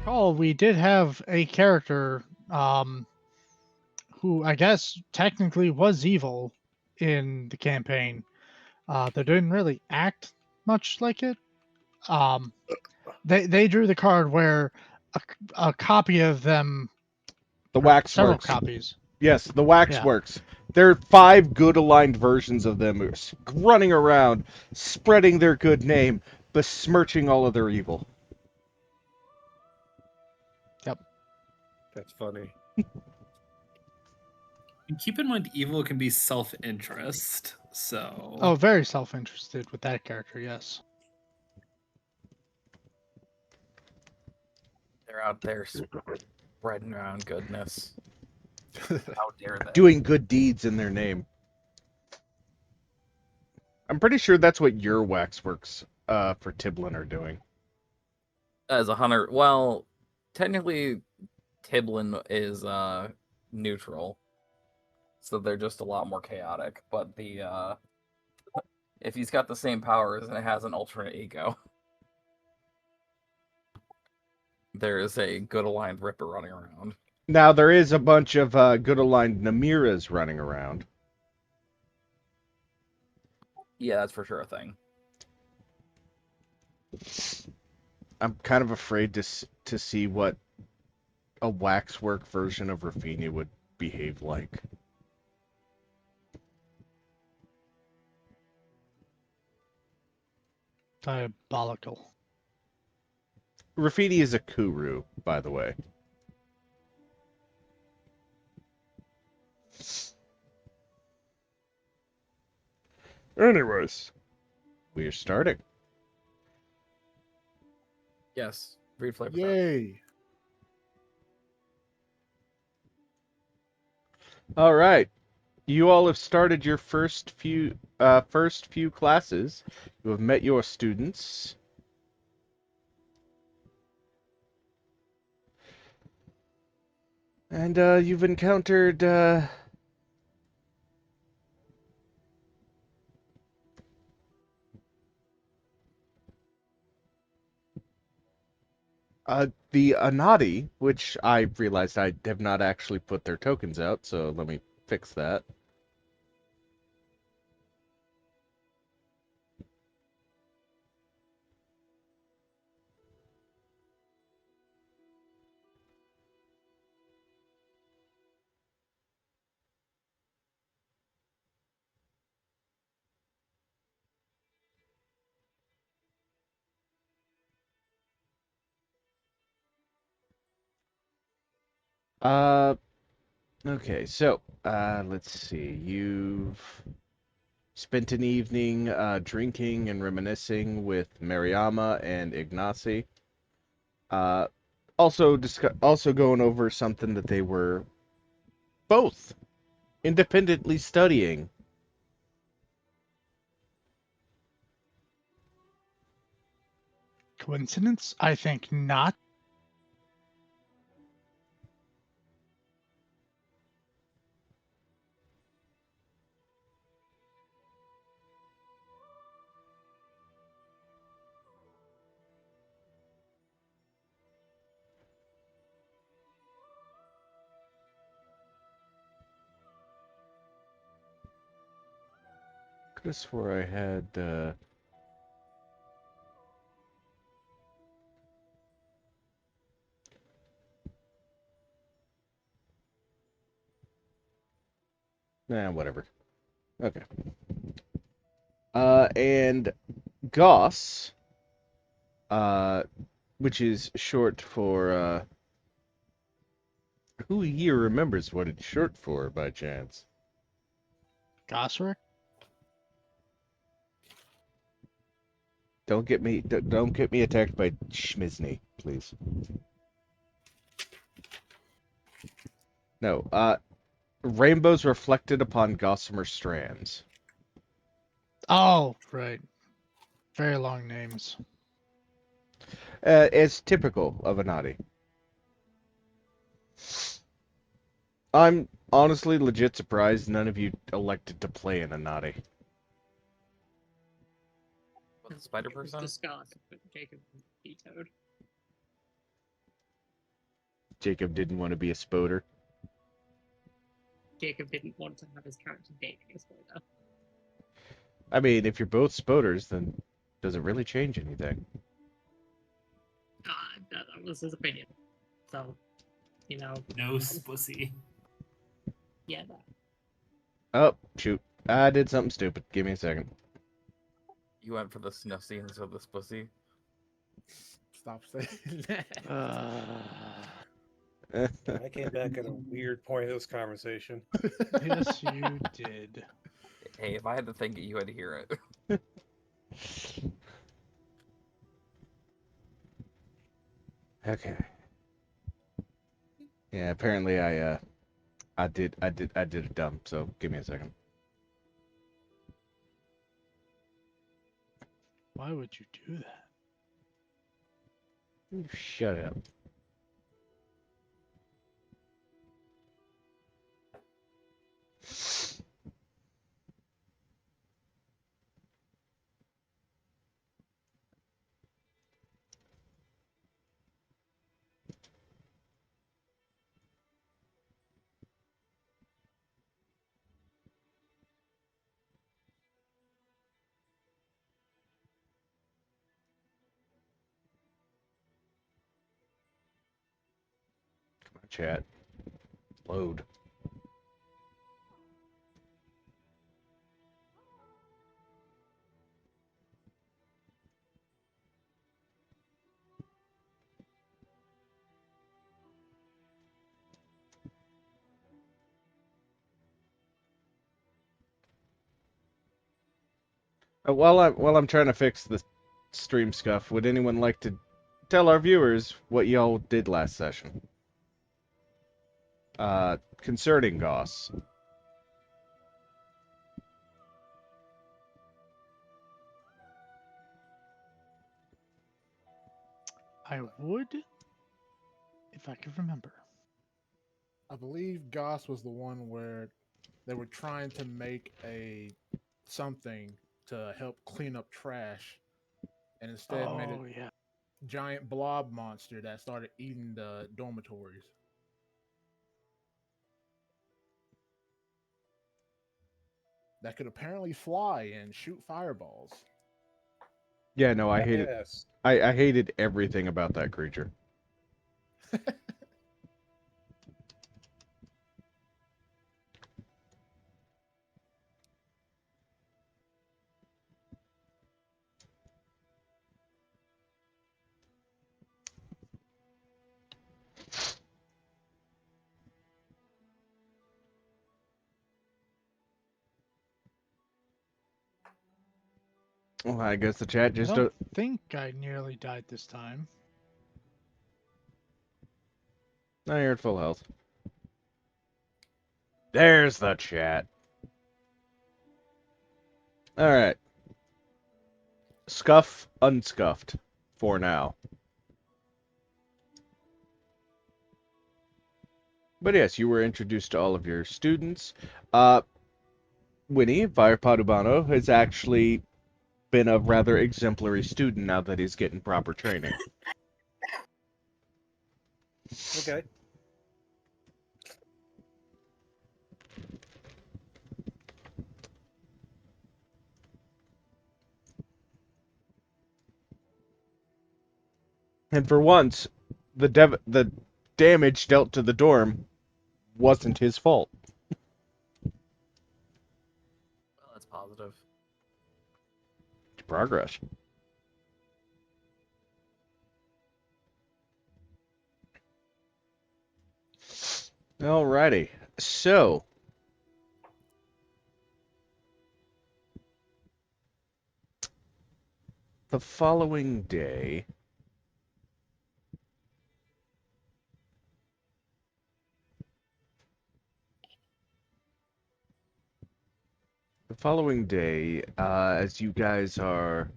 recall, we did have a character who I guess technically was evil in the campaign. They didn't really act much like it. Um, they drew the card where a, a copy of them, The or wax several works. copies. Yes, the wax Yeah. works. There are 5 good aligned versions of them running around, spreading their good name, besmirching all of their evil. Yep. That's funny. And keep in mind, evil can be self-interest. So. Oh, very self-interested with that character. Yes. They're out there spreading around goodness. How dare they? Doing good deeds in their name. I'm pretty sure that's what your waxworks for Tiblin are doing. As a hunter, well, technically, Tiblin is neutral, so they're just a lot more chaotic. But the if he's got the same powers and it has an alternate ego, there is a good aligned Ripper running around. Now, there is a bunch of good aligned Namiras running around. Yeah, that's for sure a thing. I'm kind of afraid to see what a waxwork version of Rafinha would behave like. Diabolical. Rafinha is a Kuru, by the way. Anyways, we are starting. Yes, breed flavor. Yay! All right. You all have started your first few classes. You have met your students. And you've encountered the Anadi, which I realized I have not actually put their tokens out, so let me fix that. Uh, okay, so let's see. You've spent an evening drinking and reminiscing with Mariama and Ignacy. Uh, also going over something that they were both independently studying. Coincidence? I think not. Could have swore I had. Nah, whatever. Okay. And Goss, which is short for, who here remembers what it's short for by chance? Gosrick? Don't get me attacked by Schmizni, please. No, rainbows reflected upon gossamer strands. Oh, right. Very long names. As typical of a naughty. I'm honestly legit surprised none of you elected to play in a naughty. What, the spider person? Discussed, but Jacob vetoed. Jacob didn't want to be a spoder. Jacob didn't want to have his character dating a spoiler. I mean, if you're both spoders, then does it really change anything? That was his opinion. So, you know, No pussy. yeah, that. Oh, shoot. I did something stupid. Give me a second. You went for the snuff scenes of this pussy. Stop saying that. I came back at a weird point of this conversation. Yes, you did. Hey, if I had to think it, you had to hear it. Okay. Yeah, apparently I did it dumb, so give me a second. Why would you do that? Shut up. Come on, chat. Load. While I'm trying to fix the stream scuff, would anyone like to tell our viewers what y'all did last session? Concerning Goss. I would, if I could remember. I believe Goss was the one where they were trying to make something to help clean up trash, and instead made Oh, a yeah. giant blob monster that started eating the dormitories. That could apparently fly and shoot fireballs. Yeah, no, I hated Yes. I hated everything about that creature. Well, I guess the chat I just don't think I nearly died this time. No, you're at full health. There's the chat. Alright. Scuff unscuffed. For now. But yes, you were introduced to all of your students. Winnie, Padubano, has actually been a rather exemplary student now that he's getting proper training. Okay. And for once, the damage dealt to the dorm wasn't his fault. Well, that's positive. Progress. Alrighty. So, the following day, as you guys are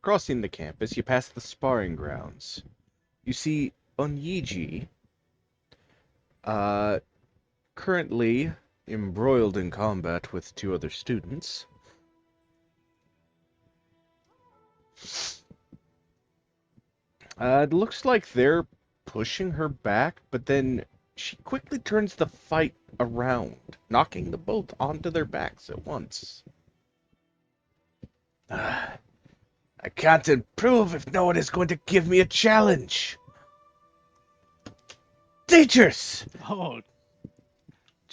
crossing the campus, you pass the sparring grounds. You see Onyiji, currently embroiled in combat with two other students. It looks like they're pushing her back, but then she quickly turns the fight around, knocking them both onto their backs at once. I can't improve if no one is going to give me a challenge. Teachers, Oh,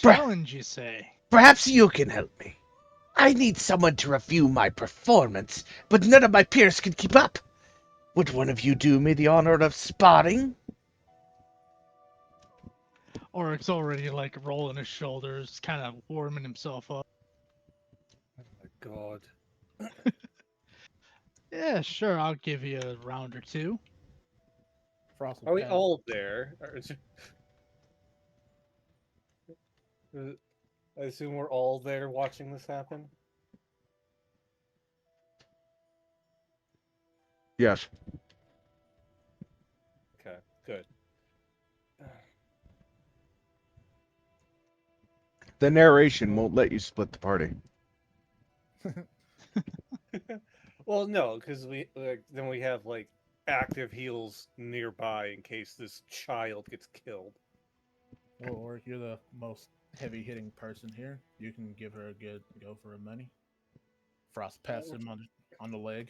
Bruh. challenge, you say? perhaps you can help me. I need someone to review my performance, but none of my peers can keep up. Would one of you do me the honor of sparring? Oric's already like rolling his shoulders, kind of warming himself up. Oh my god. Yeah, sure, I'll give you a round or two. Frost will Are we pat- all there? Or I assume we're all there watching this happen. Yes. Okay, good. The narration won't let you split the party. Well, no, because then we have like active heals nearby in case this child gets killed. Well, or you're the most heavy hitting person here. You can give her a good go for her money. Frost pats him on the leg.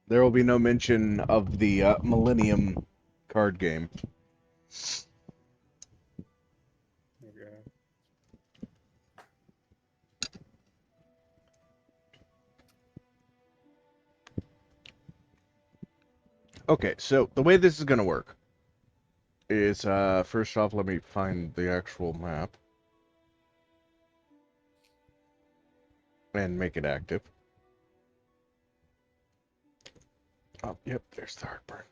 There will be no mention of the Millennium card game. Okay. Okay, so the way this is going to work is, first off, let me find the actual map and make it active. Oh, yep, there's the heartburn.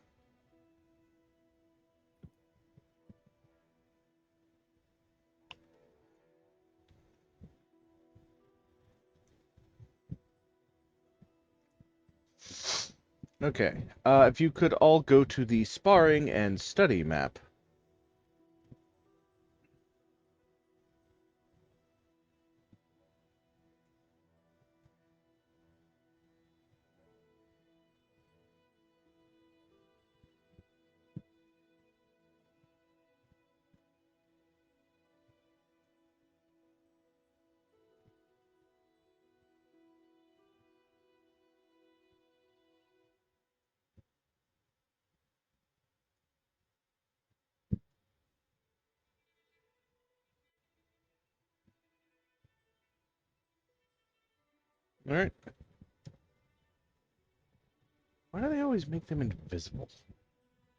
Okay, if you could all go to the sparring and study map. All right. Why do they always make them invisible?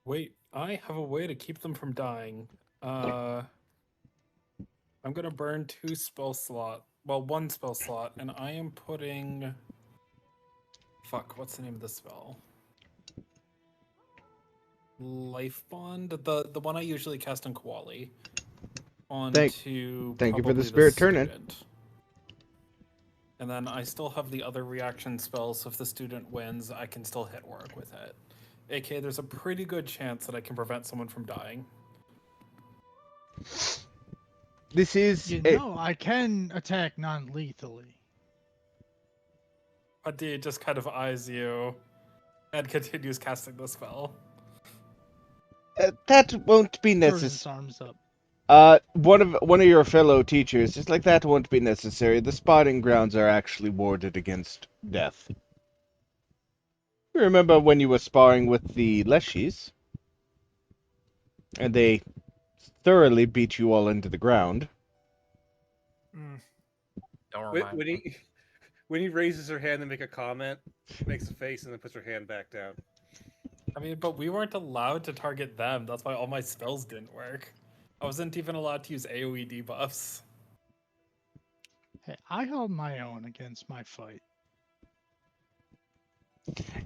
Wait, I have a way to keep them from dying. I'm gonna burn 2 spell slot. Well, 1 spell slot, and I am putting. Fuck, what's the name of the spell? Life Bond, the one I usually cast on Koali. Onto thank you for the probably spirit turn-in. student. And then I still have the other reaction spells, so if the student wins, I can still hit Oric with it. AK, there's a pretty good chance that I can prevent someone from dying. This is You a- know, I can attack non-lethally. Adi just kind of eyes you and continues casting the spell. that won't be Throws his necessary. arms up. One of your fellow teachers is like, that won't be necessary. The spotting grounds are actually warded against death. You remember when you were sparring with the Leshies, and they thoroughly beat you all into the ground. Don't When, remind when me. he when he raises her hand to make a comment, makes a face, and then puts her hand back down. I mean, but we weren't allowed to target them. That's why all my spells didn't work. I wasn't even allowed to use AoE debuffs. Hey, I held my own against my fight.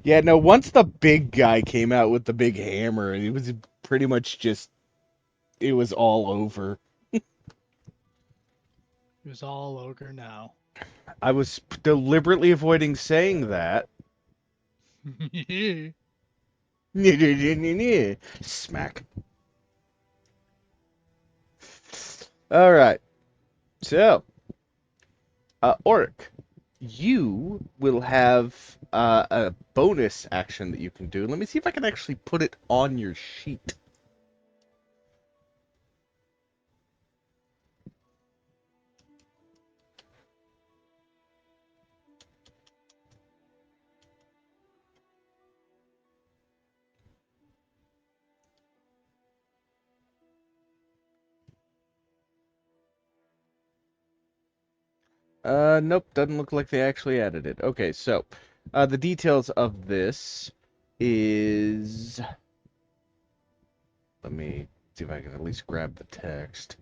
Yeah, no, once the big guy came out with the big hammer, it was pretty much just, it was all over. It was all ogre now. I was deliberately avoiding saying that. Smack. Alright. So, Oric, you will have a bonus action that you can do. Let me see if I can actually put it on your sheet. Nope, doesn't look like they actually added it. Okay, so the details of this is. Let me see if I can at least grab the text.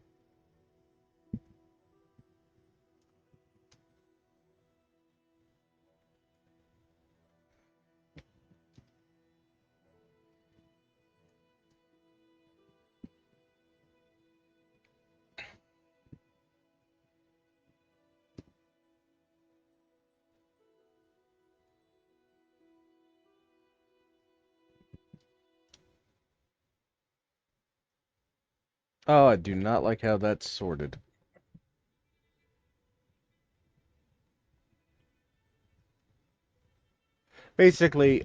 Oh, I do not like how that's sorted. Basically,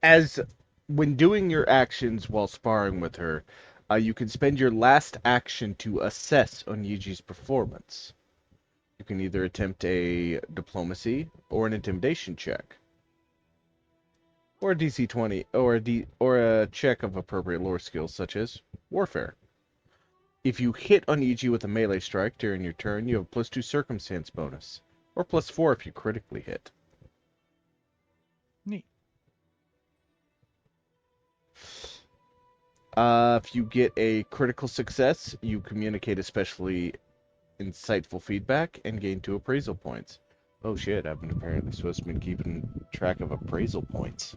as when doing your actions while sparring with her, you can spend your last action to assess Onyiji's performance. You can either attempt a diplomacy or an intimidation check, or a DC 20, or a check of appropriate lore skills such as warfare. If you hit Oniji with a melee strike during your turn, you have a +2 circumstance bonus, or +4 if you critically hit. Neat. If you get a critical success, you communicate especially insightful feedback and gain 2 appraisal points. Oh shit, I've been apparently supposed to be keeping track of appraisal points.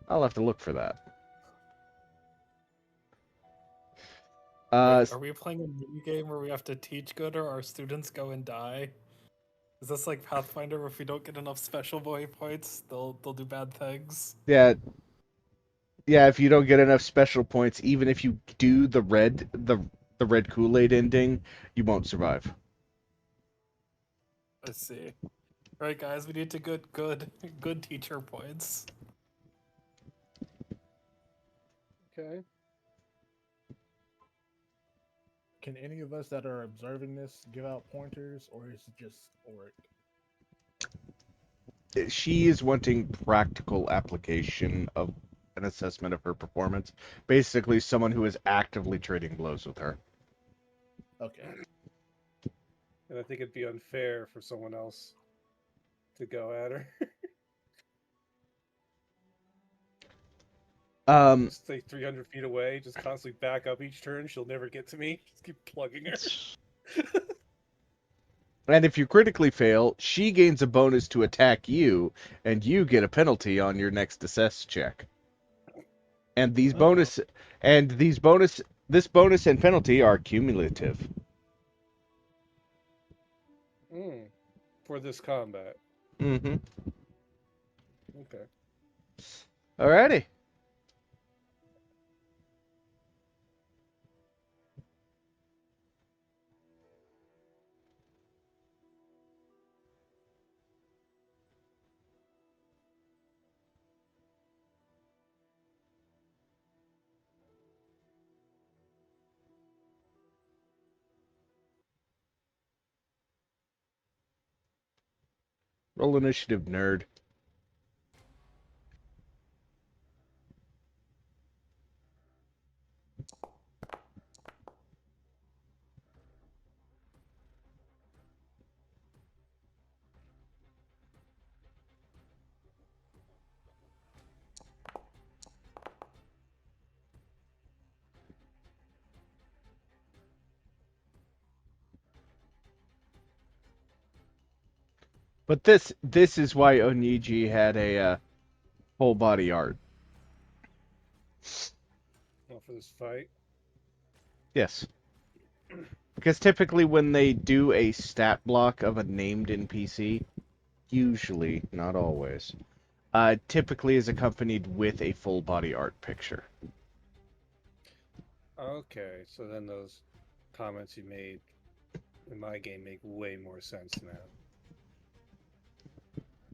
I'll have to look for that. Wait, are we playing a mini game where we have to teach good or our students go and die? Is this like Pathfinder where if we don't get enough special boy points, they'll do bad things? Yeah, if you don't get enough special points, even if you do the red Kool-Aid ending, you won't survive. I see. Right, guys, we need to good teacher points. Okay. Can any of us that are observing this give out pointers, or is it just Oric? She is wanting practical application of an assessment of her performance. Basically, someone who is actively trading blows with her. Okay. And I think it'd be unfair for someone else to go at her. Stay 300 feet away, just constantly back up each turn. She'll never get to me. Just keep plugging her. And if you critically fail, she gains a bonus to attack you, and you get a penalty on your next assess check. And this bonus and penalty are cumulative. For this combat. Mm-hmm. Okay. Alrighty. Roll initiative, nerd. But this is why Oniji had a whole body art. Well, for this fight. Yes. Because typically when they do a stat block of a named NPC, usually, not always, typically is accompanied with a full body art picture. Okay, so then those comments you made in my game make way more sense now.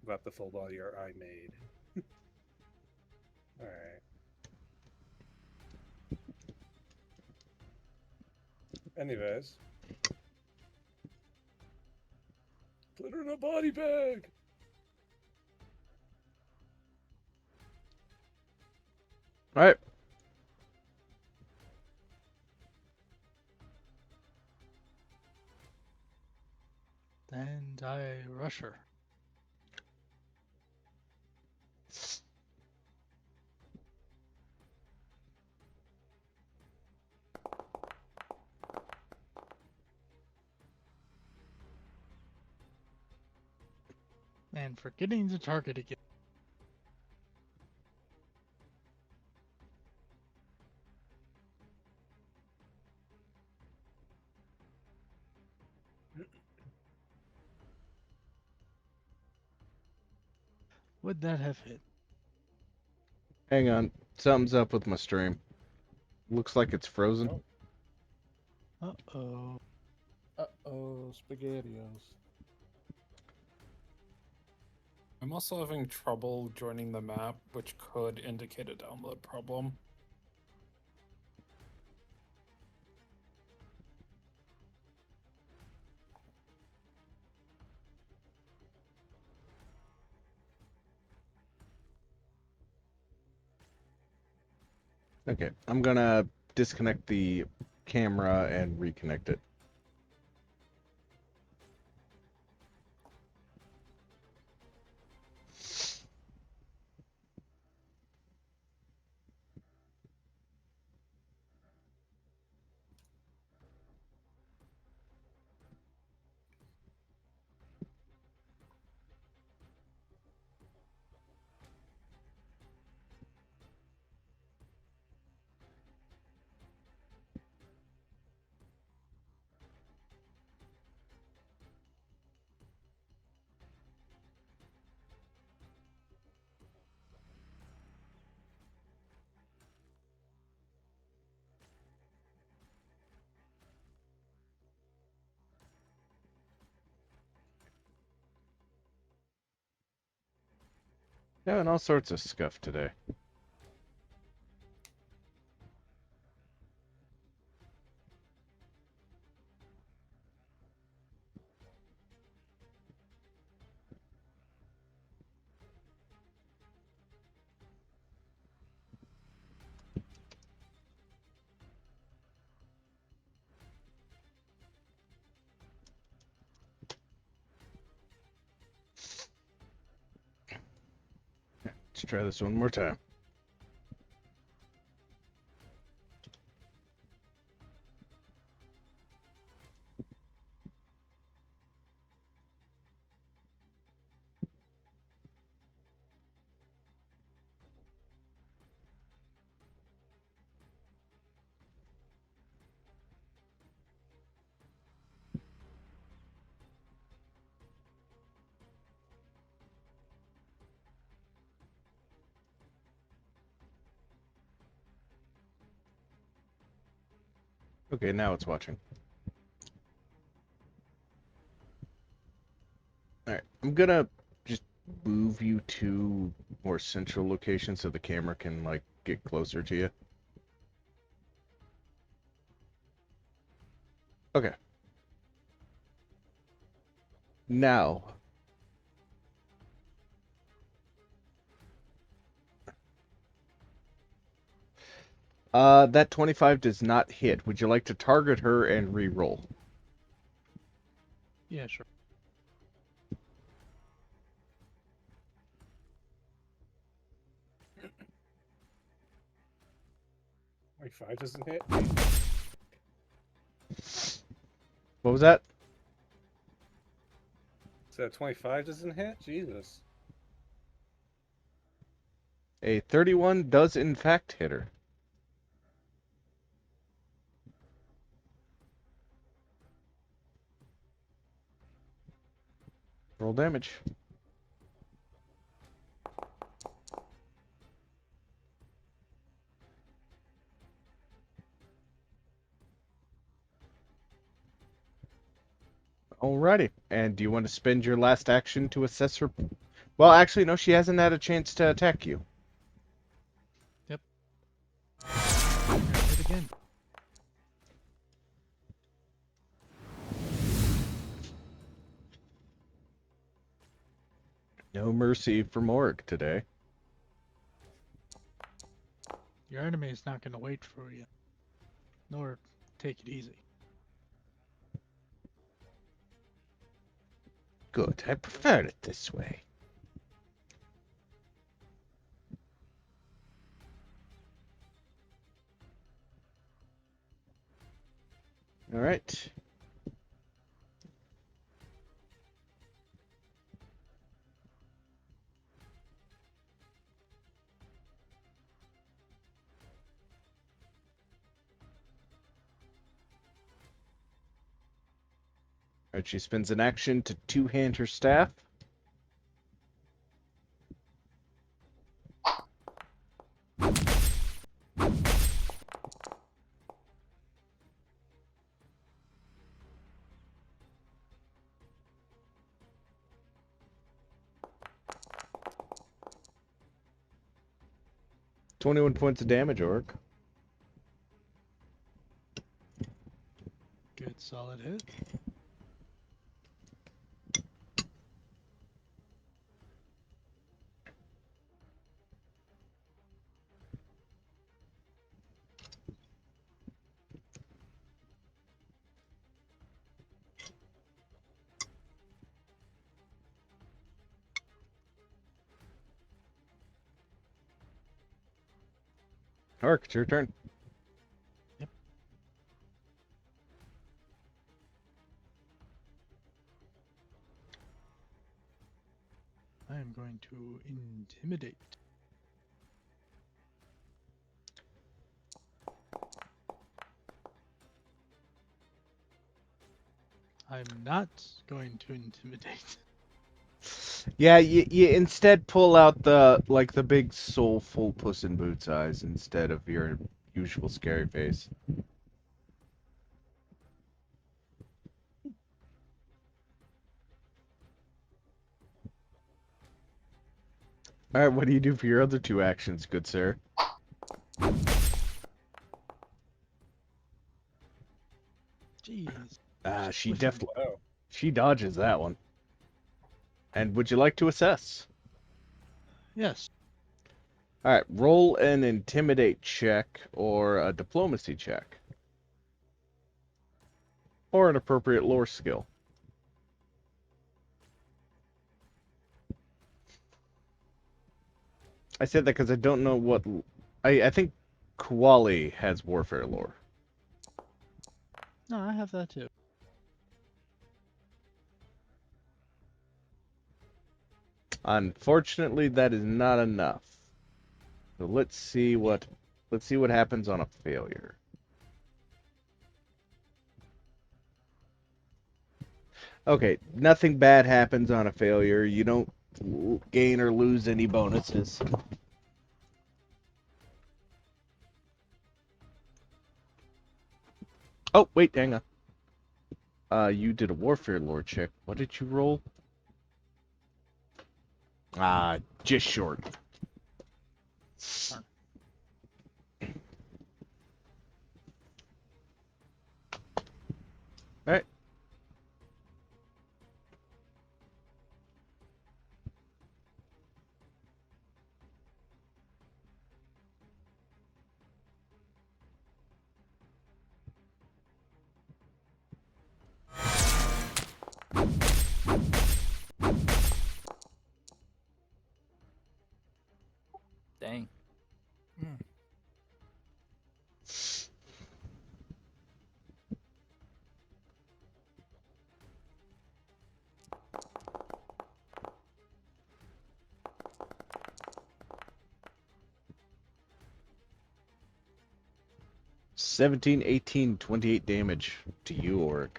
About the full body art I made. Alright. Anyways. Put her in a body bag! Alright. and I rush her. And forgetting to target again. Would that have hit? Hang on. Something's up with my stream. Looks like it's frozen. Uh-oh. Uh-oh, SpaghettiOs. I'm also having trouble joining the map, which could indicate a download problem. Okay, I'm gonna disconnect the camera and reconnect it. Yeah, and all sorts of scuff today. Let's try this one more time. Okay, now it's watching. Alright, I'm gonna just move you to more central location so the camera can, like, get closer to you. Okay. Now. That 25 does not hit. Would you like to target her and re-roll? Yeah, sure. Like 5 doesn't hit. What was that? So that 25 doesn't hit? Jesus. A 31 does in fact hit her. Roll damage. Alrighty. And do you want to spend your last action to assess her? Well, actually, no, she hasn't had a chance to attack you. Yep. Hit again. No mercy for Morg today. Your enemy is not going to wait for you, nor take it easy. Good. I preferred it this way. All right. All right, she spends an action to two-hand her staff. "21 points of damage, Orc." Good solid hit. Orc, it's your turn. I am going to intimidate. I'm not going to intimidate. Yeah, you instead pull out the big soulful Puss in Boots eyes instead of your usual scary face. All right, what do you do for your other two actions, good sir? Jeez. She With definitely Oh. she dodges that one. And would you like to assess? Yes. All right, roll an intimidate check or a diplomacy check. Or an appropriate lore skill. I said that because I don't know what... I think Kuali has warfare lore. No, I have that too. Unfortunately, that is not enough. So let's see what happens on a failure. Okay, nothing bad happens on a failure. You don't gain or lose any bonuses. Oh, wait, hang on. You did a warfare lore check. What did you roll? Just short. Alright. Dang. Mm. "17, 18, 28 damage to you, Oric.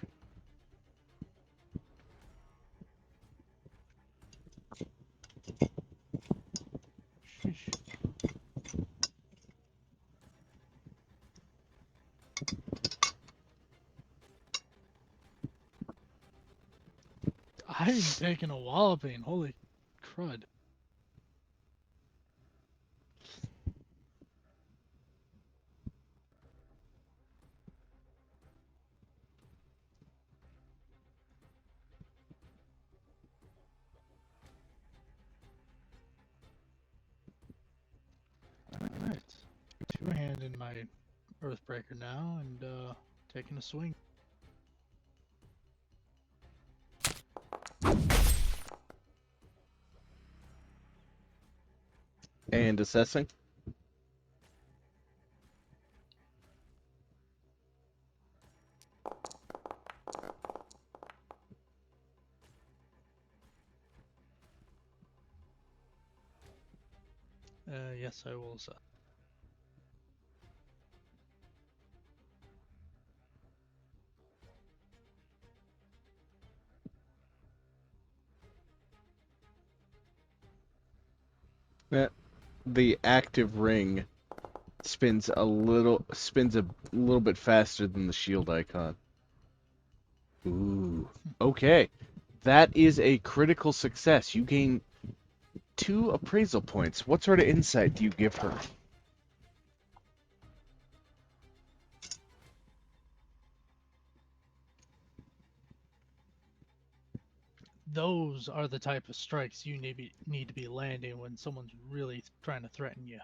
Sheesh. I'm taking a walloping. Holy crud. Alright. Two-hand in my Earthbreaker now and taking a swing. And assessing. Yes, I will. The active ring spins a little bit faster than the shield icon. Ooh. Okay. That is a critical success. You gain 2 appraisal points. What sort of insight do you give her? Those are the type of strikes you need to be landing when someone's really trying to threaten you.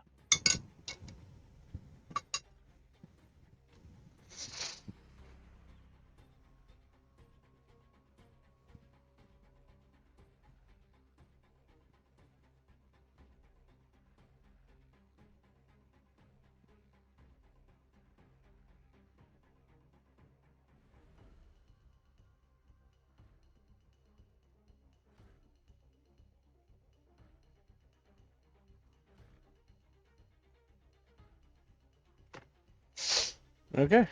Okay.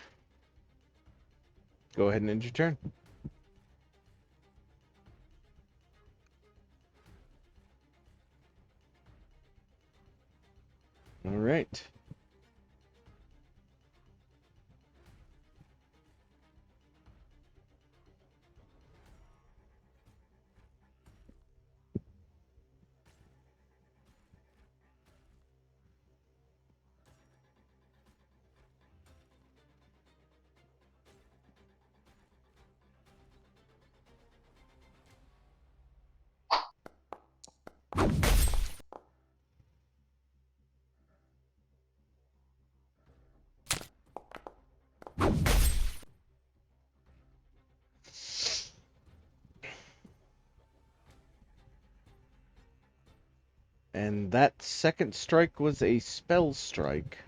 Go ahead and end your turn. All right. And that second strike was a spell strike.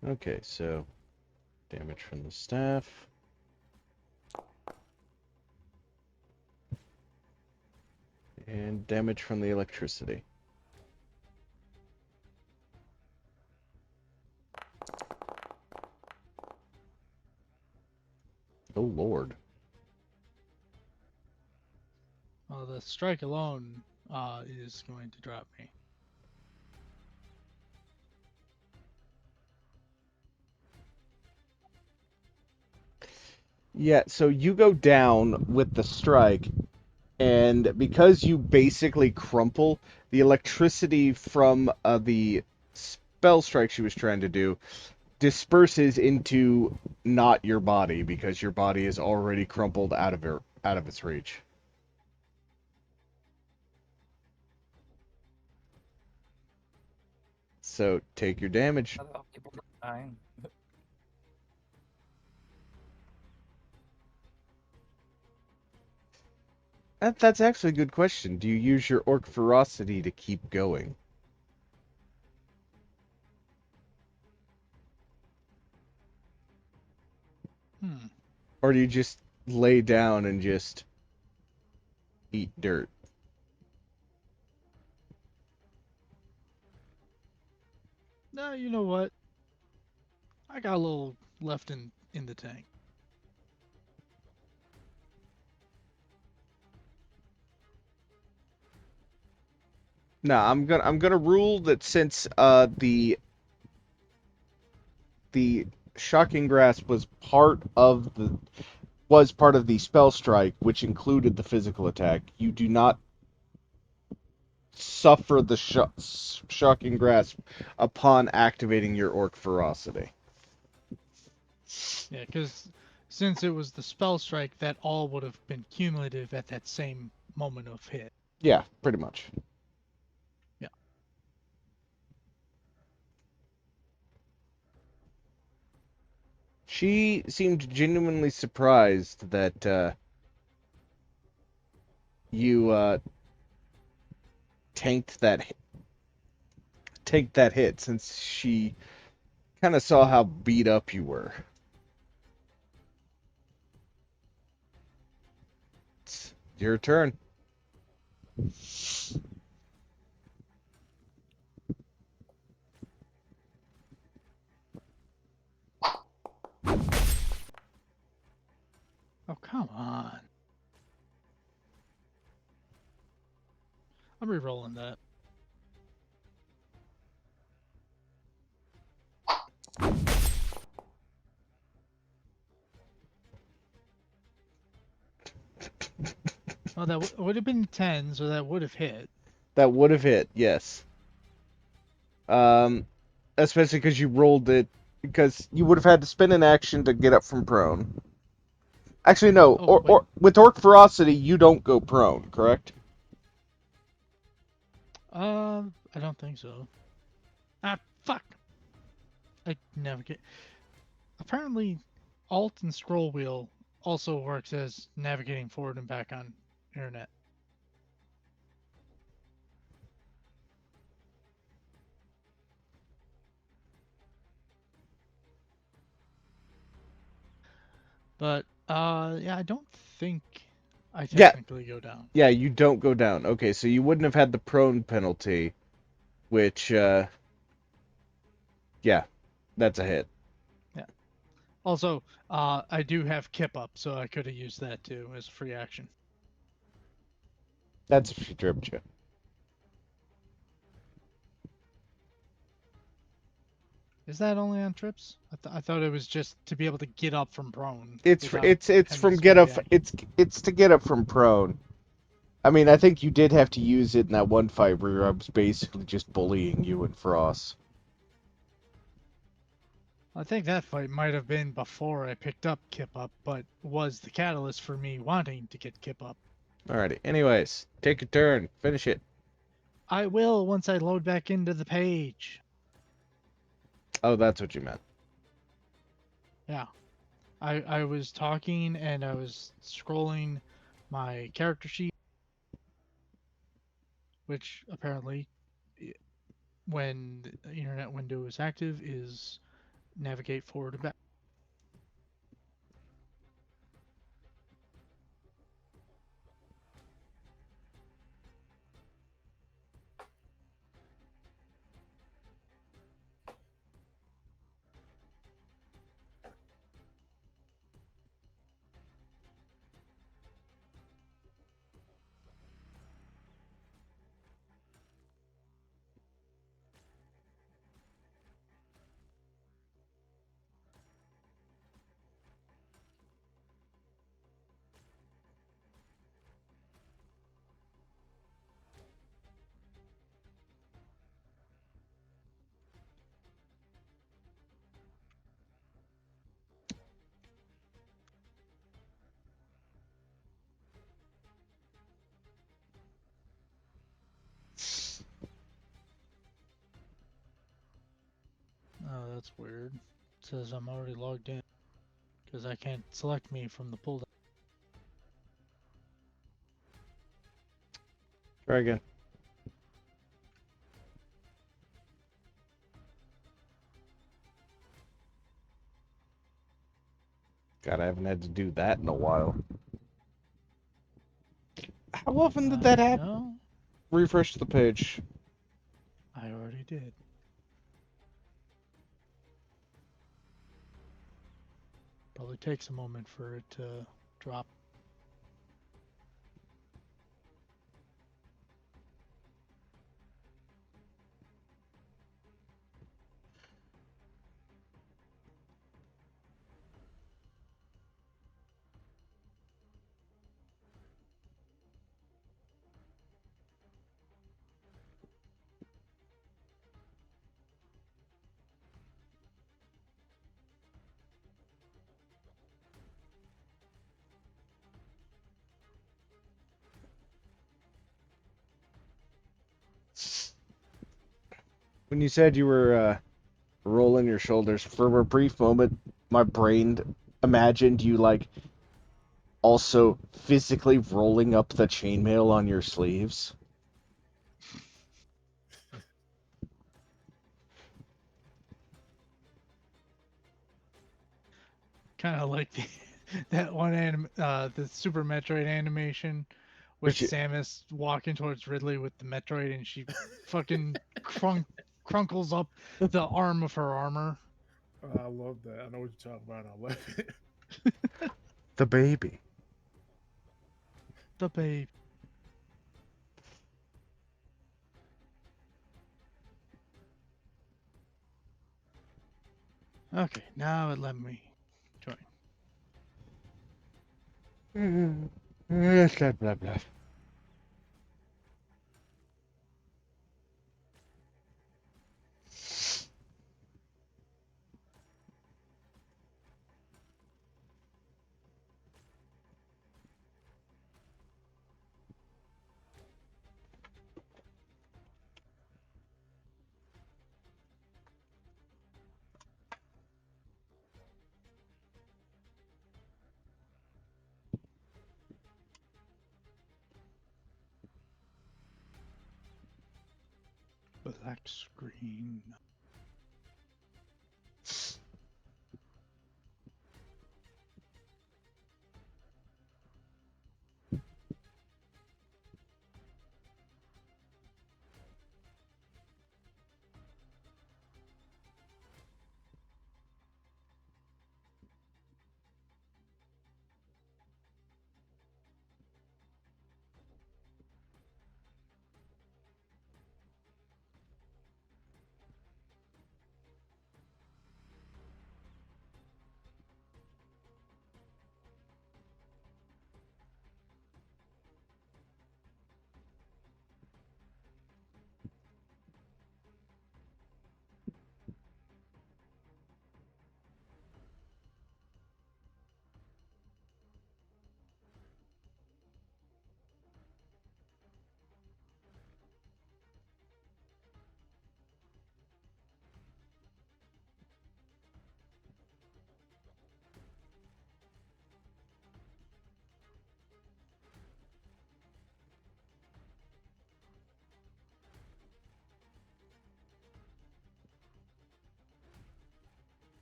Okay, so damage from the staff. And damage from the electricity. Oh, Lord. Well, the strike alone is going to drop me. Yeah, so you go down with the strike, and because you basically crumple, the electricity from the spell strike she was trying to do disperses into not your body because your body is already crumpled out of its reach. So take your damage. How about people dying? That's actually a good question. Do you use your orc ferocity to keep going? Or do you just lay down and just eat dirt? No, you know what? I got a little left in the tank. No, I'm gonna rule that since the shocking grasp was part of the spell strike, which included the physical attack. You do not suffer the shocking grasp upon activating your orc ferocity. Yeah, because since it was the spell strike, that all would have been cumulative at that same moment of hit. Yeah, pretty much. Yeah. She seemed genuinely surprised that you tanked that hit, since she kind of saw how beat up you were. It's your turn. Oh, come on. I'm re-rolling that. Oh, that would have been 10, so that would have hit. That would have hit, yes. Especially because you rolled it, because you would have had to spend an action to get up from prone. Actually, no. Oh, wait. Or with Orc Ferocity, you don't go prone, correct? I don't think so. Ah, fuck. I navigate. Apparently, Alt and Scroll Wheel also works as navigating forward and back on internet. But yeah, I don't think I Yeah. technically go down. Yeah, you don't go down. Okay, so you wouldn't have had the prone penalty, which, yeah, that's a hit. Yeah. Also, I do have Kip up, so I could have used that too as a free action. That's if she tripped you. Is that only on trips? I thought it was just to be able to get up from prone. It's without it's having from to get spend up. the action. It's to get up from prone. I mean, I think you did have to use it in that one fight where I was basically just bullying you and Frost. I think that fight might have been before I picked up Kip up, but was the catalyst for me wanting to get Kip up. Alrighty. Anyways, take your turn. Finish it. I will once I load back into the page. Oh, that's what you meant. Yeah. I was talking and I was scrolling my character sheet, which apparently, when the internet window is active, is navigate forward and back. Oh, that's weird. It says I'm already logged in because I can't select me from the pull down. Try again. God, I haven't had to do that in a while. How often did that happen? No, Refresh the page. I already did. Probably takes a moment for it to drop. When you said you were rolling your shoulders. For a brief moment, my brain imagined you like also physically rolling up the chainmail on your sleeves. Kind of like that one the Super Metroid animation with Which Samus walking towards Ridley with the Metroid, and she fucking crunkles up the arm of her armor. I love that. I know what you're talking about. I love it. the baby. The babe. Okay, now it let me join. Blah blah blah. Black screen.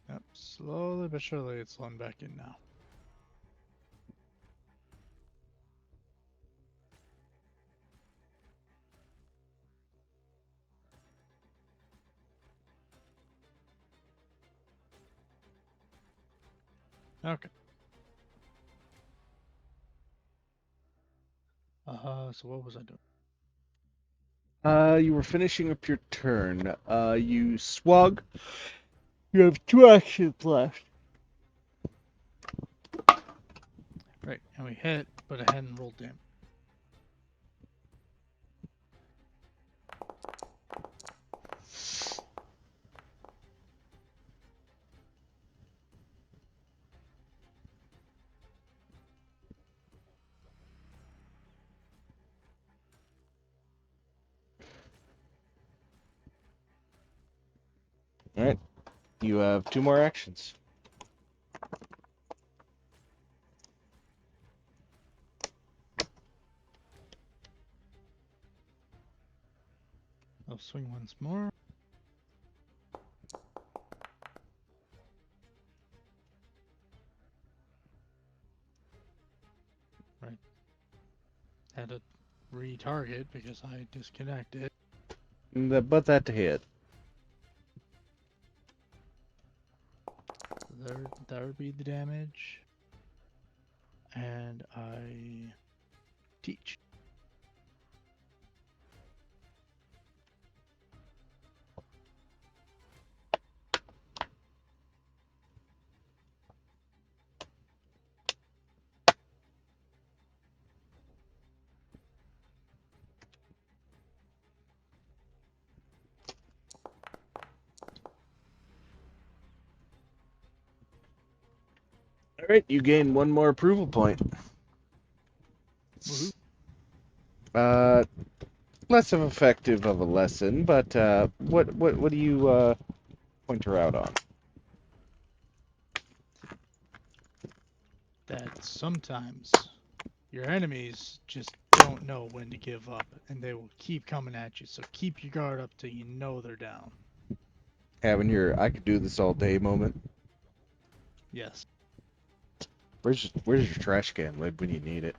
Yep, slowly but surely it's slowing back in now. Okay. So what was I doing? You were finishing up your turn. You swung. You have 2 actions left. Right, and we hit, but I hadn't rolled damage. All right. You have 2 more actions. I'll swing once more. Right. Had to retarget because I disconnected. But that hit. That would be the damage. And I teach. All right. You gain 1 more approval point. Woohoo. Less of effective of a lesson, but what do you point her out on? That sometimes your enemies just don't know when to give up, and they will keep coming at you. So keep your guard up till you know they're down. Having your I could do this all day moment. Yes. Where's your trash can lid when you need it?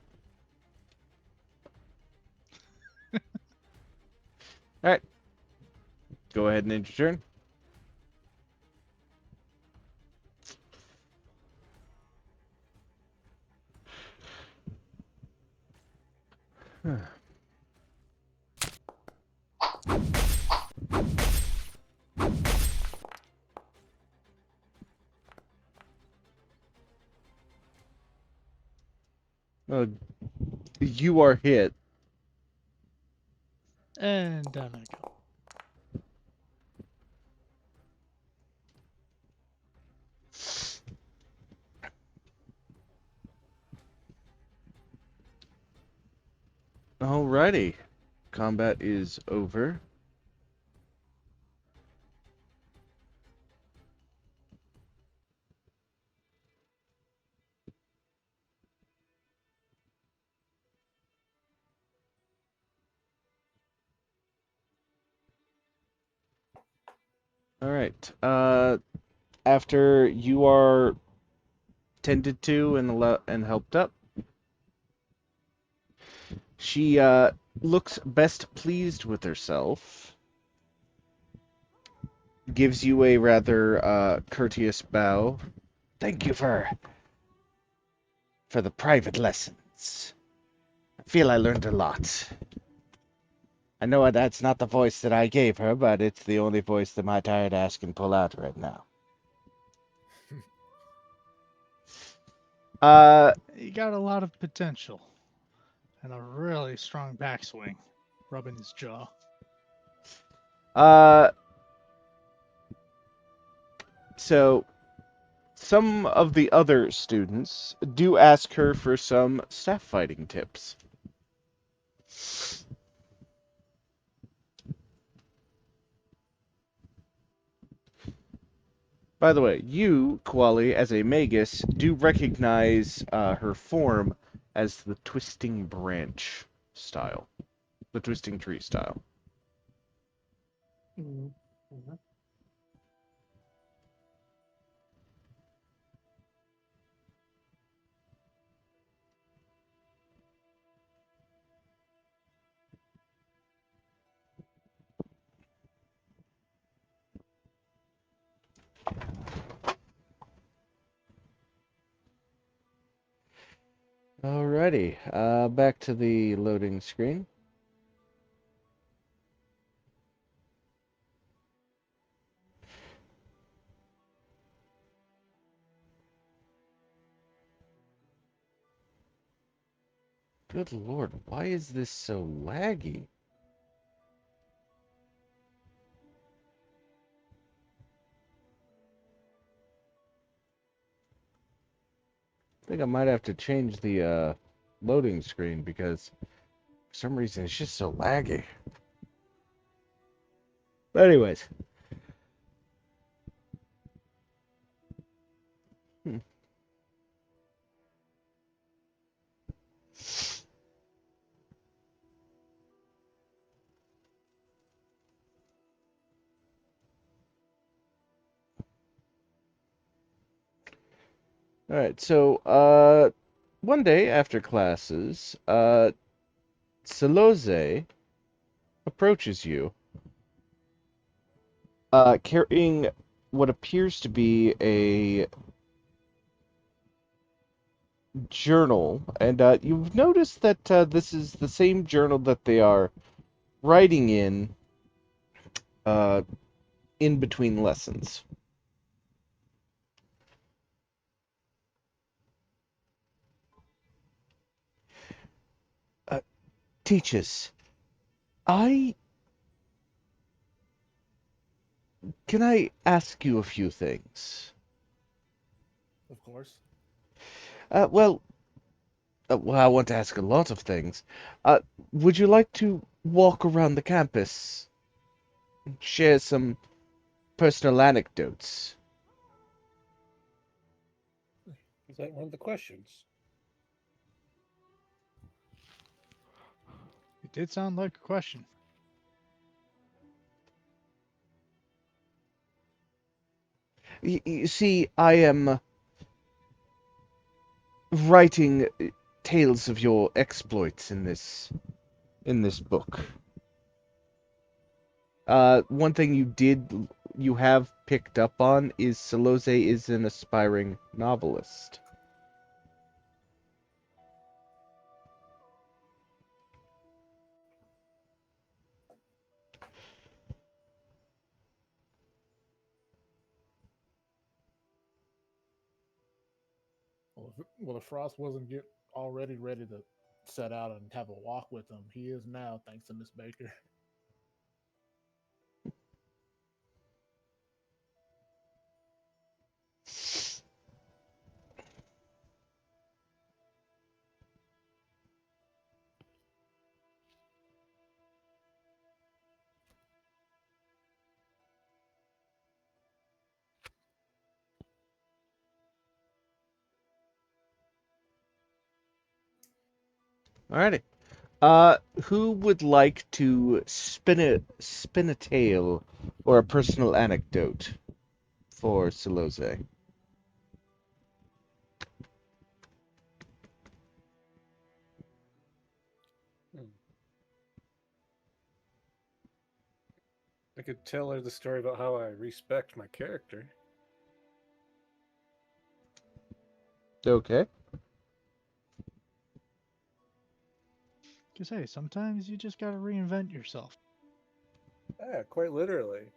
All right. Go ahead and end your turn. You are hit. And down I go. Alrighty. Combat is over. Alright. After you are tended to and helped up, she looks best pleased with herself. Gives you a rather courteous bow. Thank you for the private lessons. I feel I learned a lot. I know that's not the voice that I gave her, but it's the only voice that my tired ass can pull out right now. You got a lot of potential. And a really strong backswing. Rubbing his jaw. So some of the other students do ask her for some staff fighting tips. By the way, you, Quali, as a magus, do recognize her form as the twisting branch style. The twisting tree style. Mhm. Alrighty, back to the loading screen. Good lord, why is this so laggy? I think I might have to change the loading screen because for some reason it's just so laggy. But anyways. Alright, so one day after classes, Seloze approaches you, carrying what appears to be a journal, and you've noticed that this is the same journal that they are writing uh, in between lessons. Teachers, I can I ask you a few things? Of course. Well, I want to ask a lot of things. Would you like to walk around the campus, share some personal anecdotes. Is that one of the questions? It did sound like a question. You see, I am writing tales of your exploits in this book. One thing you have picked up on is Salose is an aspiring novelist. Well, if Frost wasn't already ready to set out and have a walk with him, he is now, thanks to Miss Baker. Alrighty. Who would like to spin a tale or a personal anecdote for Salose? I could tell her the story about how I respect my character. Okay. Just say sometimes you just gotta reinvent yourself. Yeah, quite literally.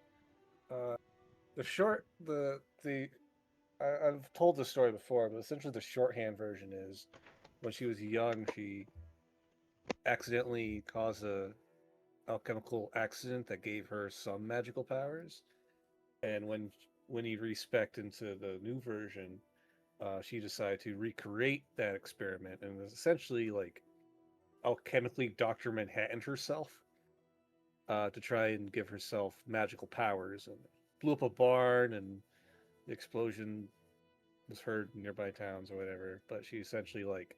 The short, I've told this story before, but essentially the shorthand version is when she was young, she accidentally caused a alchemical accident that gave her some magical powers. And when he respec into the new version, she decided to recreate that experiment and essentially like alchemically Dr. Manhattan herself to try and give herself magical powers, and blew up a barn, and the explosion was heard in nearby towns or whatever. But she essentially like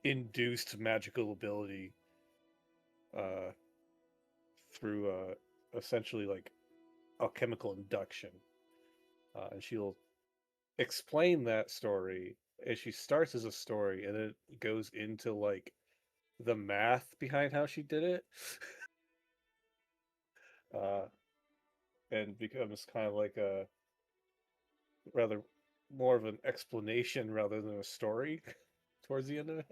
induced magical ability uh, through essentially like alchemical induction, and she'll explain that story. And she starts as a story, and then it goes into like the math behind how she did it, uh, and becomes kind of like a rather more of an explanation rather than a story towards the end of it.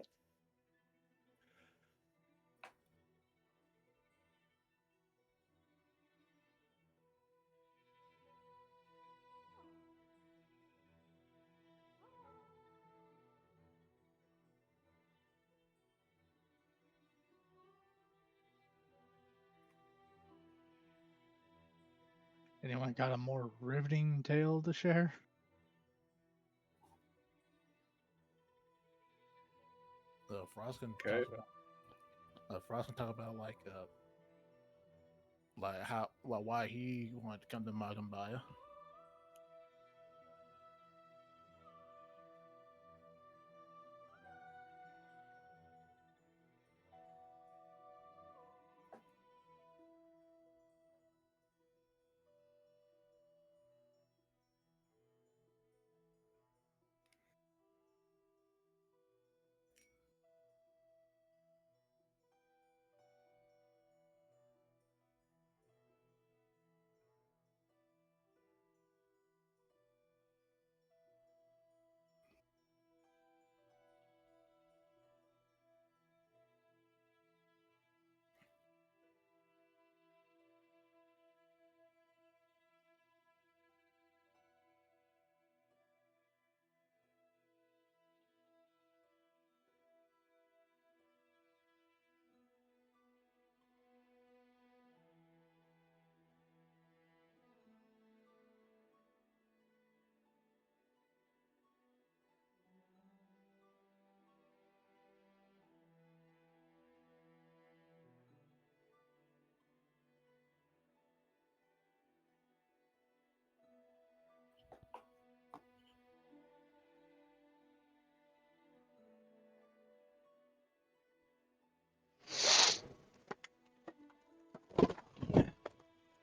Anyone got a more riveting tale to share? Frost can Okay. Frost can talk about like how why he wanted to come to Magambaya.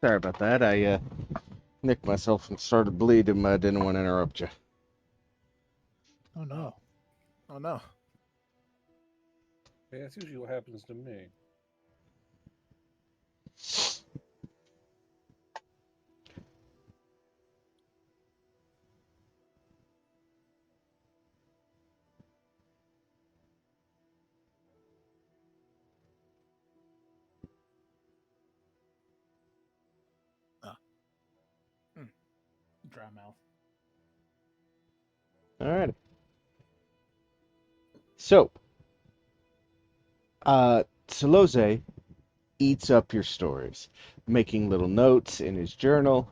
Sorry about that. I nicked myself and started bleeding, but I didn't want to interrupt you. Oh no. Oh no. Yeah, that's usually what happens to me. Dry mouth. All right. So, Soloze eats up your stories, making little notes in his journal.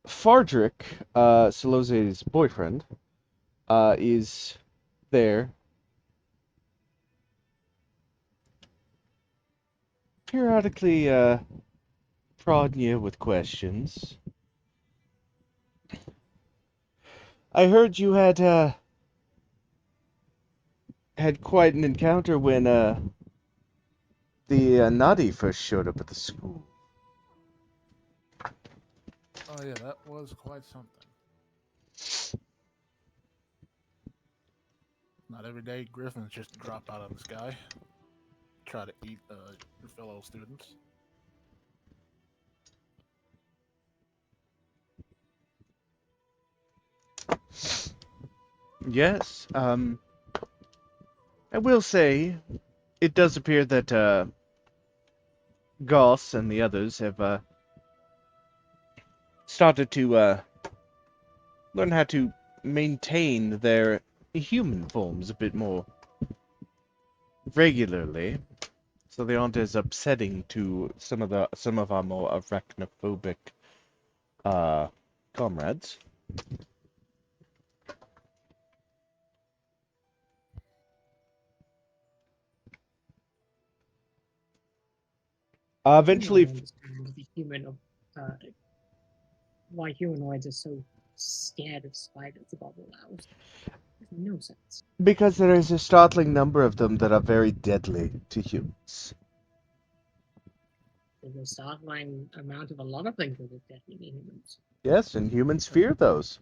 Fardrick, Soloze's boyfriend, is there periodically prodding you with questions. I heard you had quite an encounter when the Nadi first showed up at the school. Oh yeah, that was quite something. Not every day griffins just drop out of the sky, try to eat your fellow students. Yes, I will say it does appear that Goss and the others have started to learn how to maintain their human forms a bit more regularly, so they aren't as upsetting to some of our more arachnophobic comrades. I do not Eventually, understand the uh, why humanoids are so scared of spiders above all else. Makes no sense. because there is a startling number of them that are very deadly to humans. There's a startling amount of a lot of things that are deadly to humans. Yes, and humans fear those.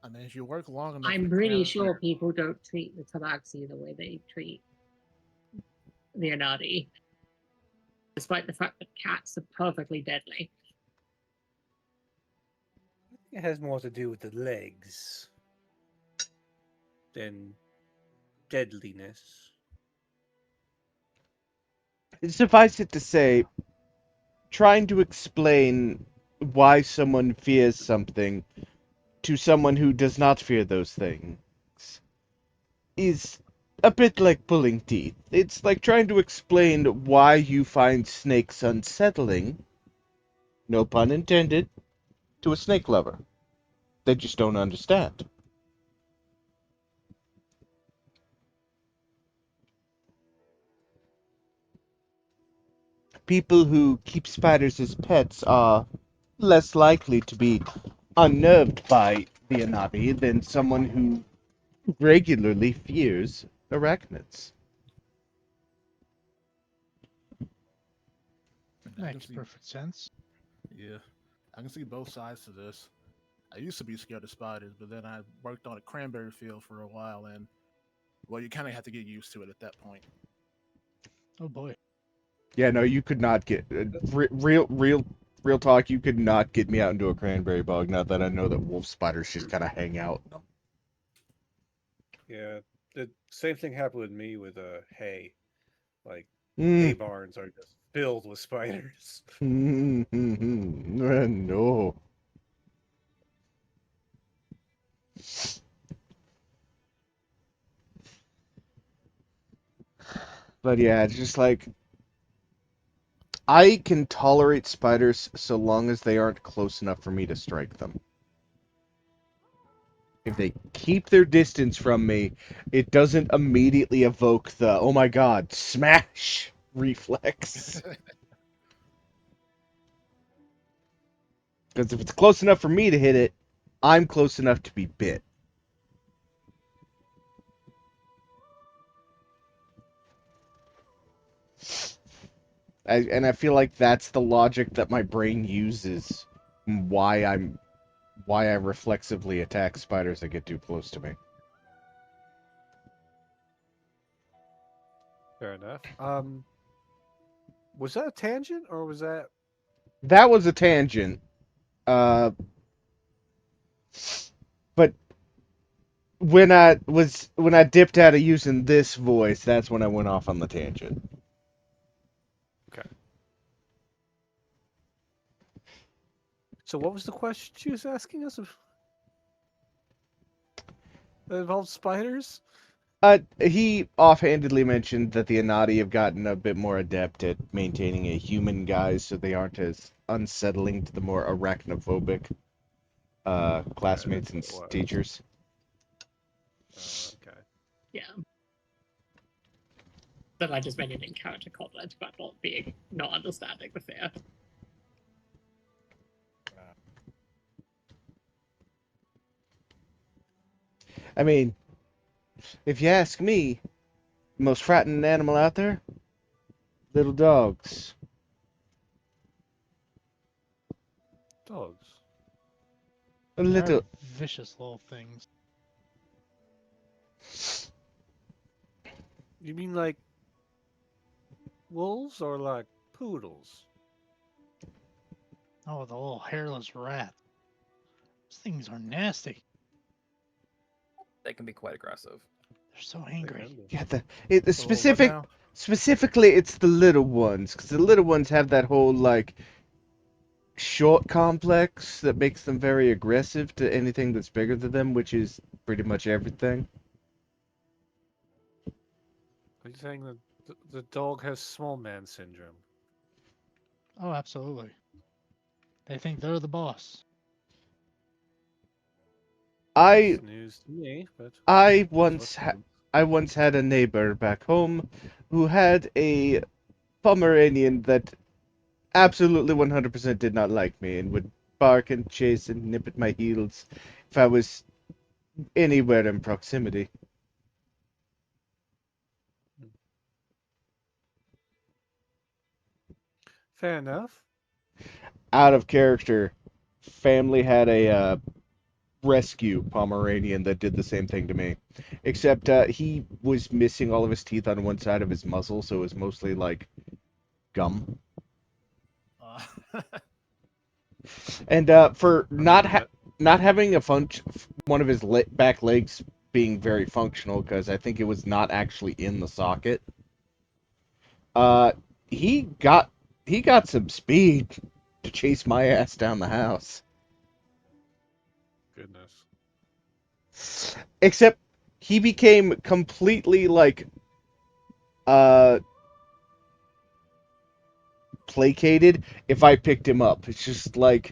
I mean, if you work long enough, I'm in a pretty cranberry- sure people don't treat the tabaxi the way they treat the Anadi, despite the fact that cats are perfectly deadly. It has more to do with the legs than deadliness. Suffice it to say, trying to explain why someone fears something to someone who does not fear those things is a bit like pulling teeth. It's like trying to explain why you find snakes unsettling, no pun intended, to a snake lover. They just don't understand. People who keep spiders as pets are less likely to be unnerved by the Anabi than someone who regularly fears arachnids. I can Makes see, perfect sense. yeah, I can see both sides to this. I used to be scared of spiders, but then I worked on a cranberry field for a while, and well, you kind of have to get used to it at that point. Oh boy. Yeah, no, you could not get real talk. You could not get me out into a cranberry bog. Now that I know that wolf spiders just kind of hang out. Yeah, the same thing happened with me with hay. Like hay barns are just filled with spiders. No. But yeah, it's just like I can tolerate spiders so long as they aren't close enough for me to strike them. If they keep their distance from me, it doesn't immediately evoke the "oh my god, smash" reflex. Because if it's close enough for me to hit it, I'm close enough to be bit. And I feel like that's the logic that my brain uses, why I reflexively attack spiders that get too close to me. Fair enough. Was that a tangent or was that? That was a tangent. But when I dipped out of using this voice, that's when I went off on the tangent. Okay. So what was the question she was asking us? That involved spiders? He offhandedly mentioned that the Anati have gotten a bit more adept at maintaining a human guise, so they aren't as unsettling to the more arachnophobic classmates and that's what it was. teachers. Okay. Yeah. But I just made it in character comment about not understanding the fear. I mean, if you ask me, the most frightening animal out there, little dogs. Dogs. A They're little. vicious little things. You mean like wolves or like poodles? Oh, the little hairless rat. Those things are nasty. They can be quite aggressive. They're so They angry. can be. Yeah, the A little what specific. now? Specifically, it's the little ones, because the little ones have that whole, like, short complex that makes them very aggressive to anything that's bigger than them, which is pretty much everything. Are you saying that the dog has small man syndrome? Oh, absolutely. They think they're the boss. I It's news to me, but I that's what once happens. I once had a neighbor back home who had a Pomeranian that absolutely 100% did not like me and would bark and chase and nip at my heels if I was anywhere in proximity. Fair enough. Out of character, family had a rescue Pomeranian that did the same thing to me. Except he was missing all of his teeth on one side of his muzzle, so it was mostly like gum. Uh, And for not having a one of his back legs being very functional, because I think it was not actually in the socket. Uh, he got he got some speed to chase my ass down the house. Goodness. Except he became completely like uh placated if I picked him up. It's just like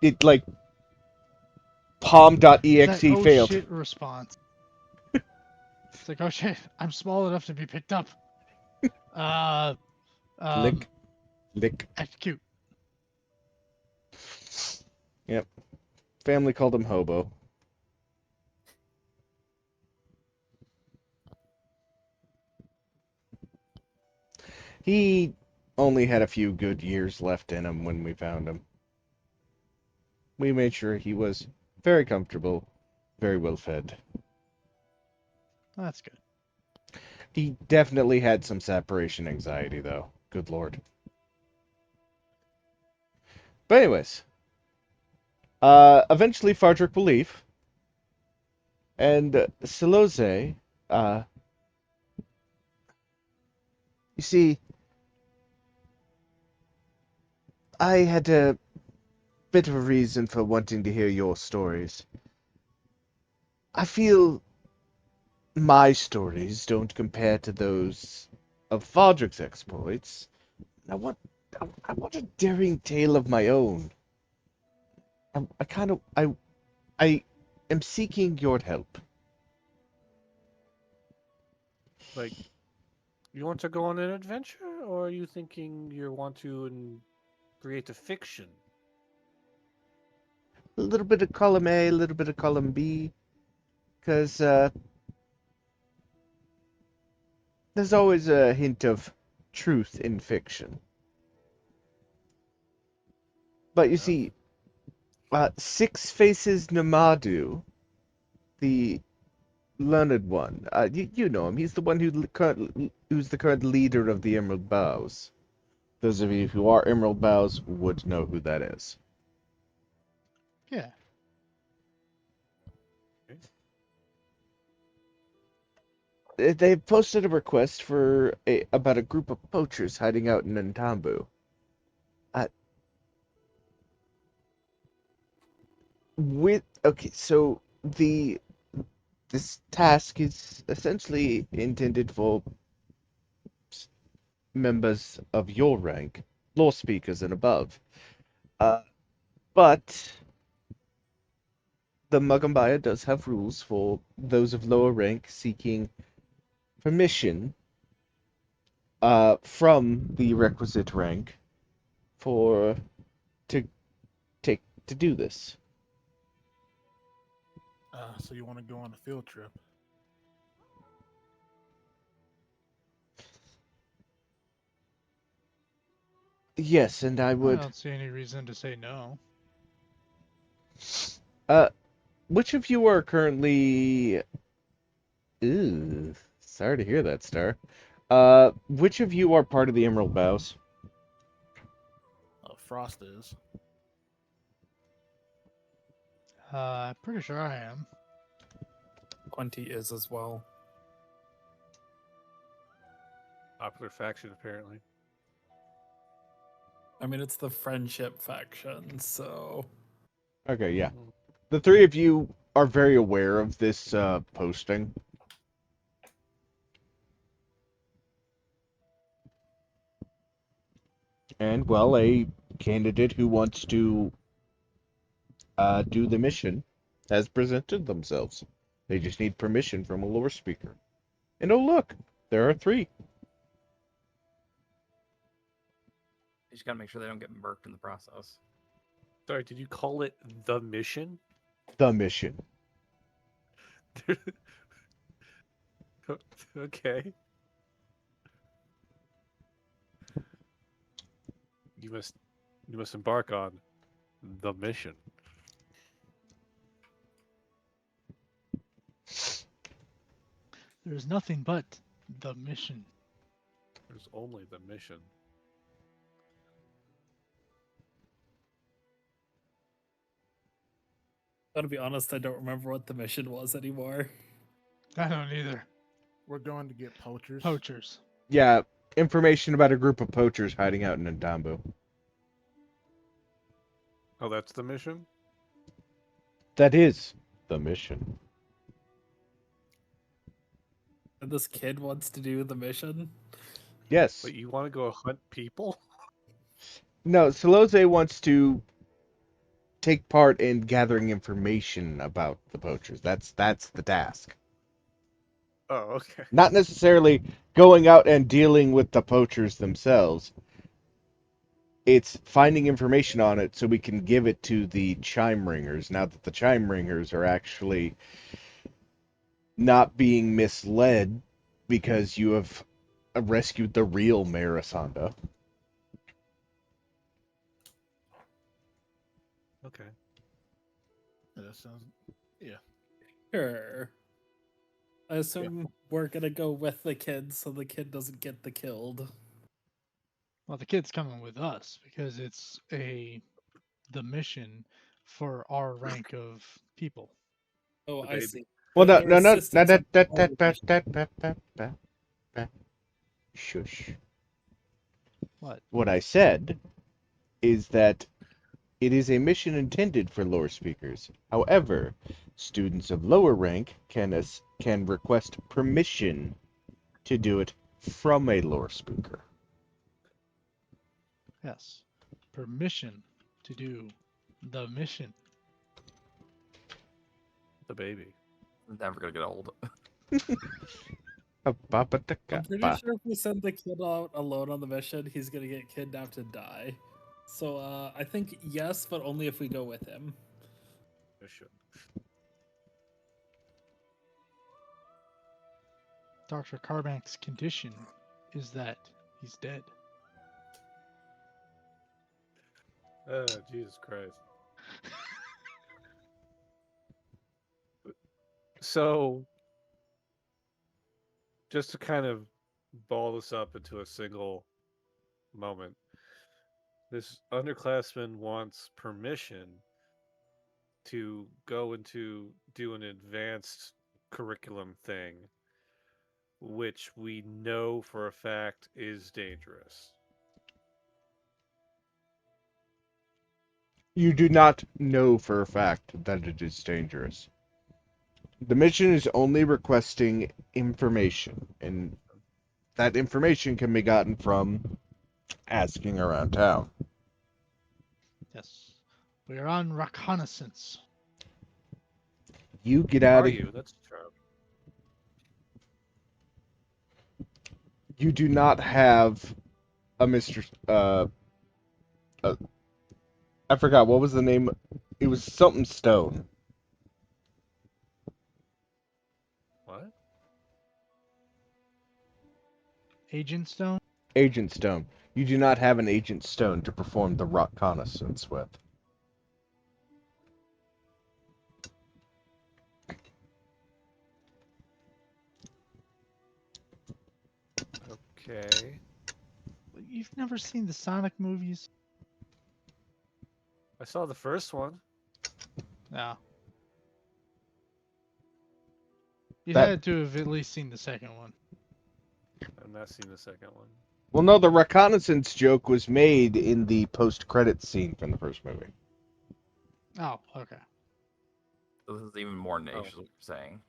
it like It's that palm.exe oh failed. shit response. It's like, oh shit, I'm small enough to be picked up. Uh, Lick, lick. execute. Yep. Family called him Hobo. He only had a few good years left in him when we found him. We made sure he was very comfortable, very well fed. Oh, that's good. He definitely had some separation anxiety, though. Good lord. But anyways, eventually Fardrick will leave, and Siloze, you see, I had a bit of a reason for wanting to hear your stories. I feel my stories don't compare to those of Fardrick's exploits. I want, I want a daring tale of my own. I am seeking your help. Like, you want to go on an adventure, or are you thinking you want to create a fiction? A little bit of column A, a little bit of column B, because there's always a hint of truth in fiction. But you see, Six Faces Namadu, the learned one, you know him. He's the one who's the current leader of the Emerald Boughs. Those of you who are Emerald Boughs would know who that is. Yeah. They've posted a request for about a group of poachers hiding out in Ntambu. So this task is essentially intended for members of your rank, law speakers and above. But the Magambaya does have rules for those of lower rank seeking permission from the requisite rank for to to do this. So you want to go on a field trip? Yes, and I I would. don't see any reason to say no. Which of you are currently? Ooh, sorry to hear that, Star. Which of you are part of the Emerald Boughs? Frost is. Pretty sure I am. Quenty is as well. Popular faction, apparently. I mean, it's the friendship faction, so. Okay, yeah. The three of you are very aware of this posting. And, well, a candidate who wants to do the mission has presented themselves. They just need permission from a lore speaker. And oh, look, there are three. You just gotta make sure they don't get murked in the process. Sorry, did you call it the mission? The mission. Okay. You must embark on the mission. There's nothing but the mission. There's only the mission. Gotta be honest, I don't remember what the mission was anymore. I don't either. We're going to get poachers. Poachers. Yeah, information about a group of poachers hiding out in Ndambu. Oh, that's the mission? That is the mission. And this kid wants to do the mission. Yes. Wait, you want to go hunt people? No, Soloze wants to take part in gathering information about the poachers. That's the task. Oh, okay. Not necessarily going out and dealing with the poachers themselves. It's finding information on it so we can give it to the chime ringers. Now that the chime ringers are actually not being misled because you have rescued the real Marisanda. Okay. Yeah, that sounds. Yeah. Sure. I assume we're gonna go with the kid so the kid doesn't get the killed. Well, the kid's coming with us because it's the mission for our rank of people. Oh, The I baby. see. Well, no, Their no, no, assistants are all the mission. Shush. What? What I said is that it is a mission intended for lore speakers. However, students of lower rank can request permission to do it from a lore speaker. Yes. Permission to do the mission. The baby. Never gonna get old. I'm pretty sure if we send the kid out alone on the mission, he's gonna get kidnapped and die. So I think yes, but only if we go with him. Mission. Dr. Carmack's condition is that he's dead. Oh, Jesus Christ. So, just to kind of ball this up into a single moment, this underclassman wants permission to go into do an advanced curriculum thing, which we know for a fact is dangerous. You do not know for a fact that it is dangerous. The mission is only requesting information, and that information can be gotten from asking around town. Yes. We are on reconnaissance. You get out Are of you? That's a job. You do not have a Mr. I forgot what was the name. It was something Stone. What? Agent Stone? Agent Stone. You do not have an Agent Stone to perform the reconnaissance with. Okay. You've never seen the Sonic movies? I saw the first one. No. You That- had to have at least seen the second one. I've not seen the second one. Well, no, the reconnaissance joke was made in the post-credits scene from the first movie. Oh, okay. So this is even more niche, Oh. is what you're saying.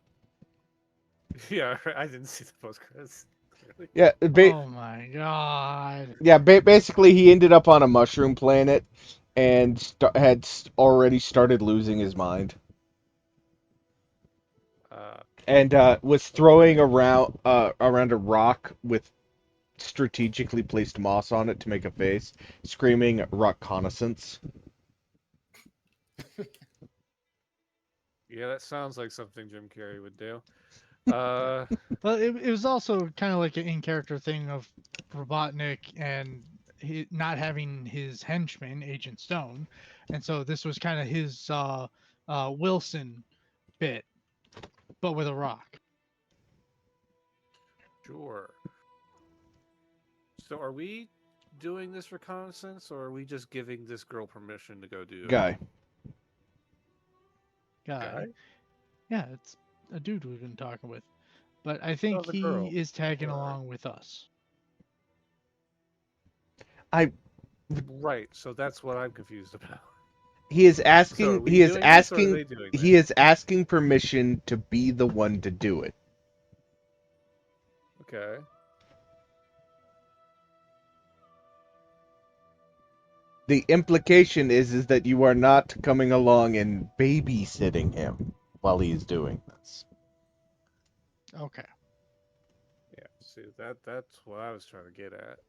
Yeah, I didn't see the post credits. Clearly. Yeah, Oh my god. yeah. Basically, he ended up on a mushroom planet and had already started losing his mind, and was throwing around a rock with strategically placed moss on it to make a face, screaming reconnaissance. Yeah, that sounds like something Jim Carrey would do. Well, it was also kind of like an in-character thing of Robotnik and he not having his henchman, Agent Stone. And so this was kind of his Wilson bit, but with a rock. Sure. So are we doing this reconnaissance, or are we just giving this girl permission to go do it? Guy. Guy. Yeah, it's a dude we've been talking with. But I think the he girl. is tagging Alright. along with us. Right, so that's what I'm confused about. He is So are asking. we He is doing this, or are asking. they doing He is asking permission to be the one to do it. Okay. The implication is that you are not coming along and babysitting him while he is doing this. Okay. Yeah, see, that's what I was trying to get at.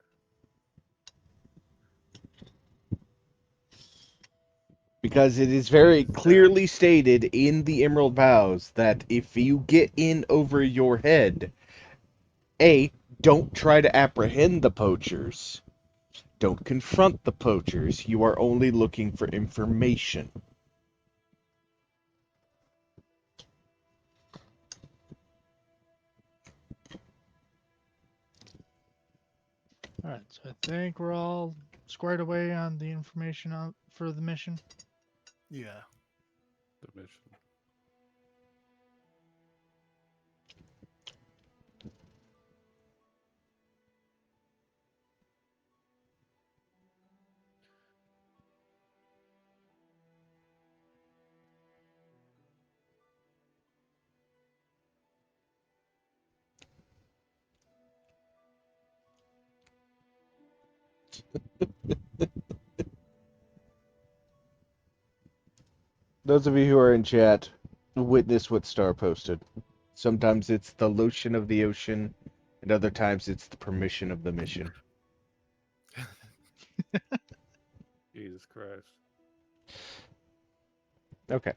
Because it is very clearly stated in the Emerald Vows that if you get in over your head, A, don't try to apprehend the poachers. Don't confront the poachers. You are only looking for information. All right. So I think we're all squared away on the information for the mission. Yeah. The mission. Those of you who are in chat, witness what Star posted. Sometimes it's the lotion of the ocean, and other times it's the permission of the mission. Jesus Christ. Okay.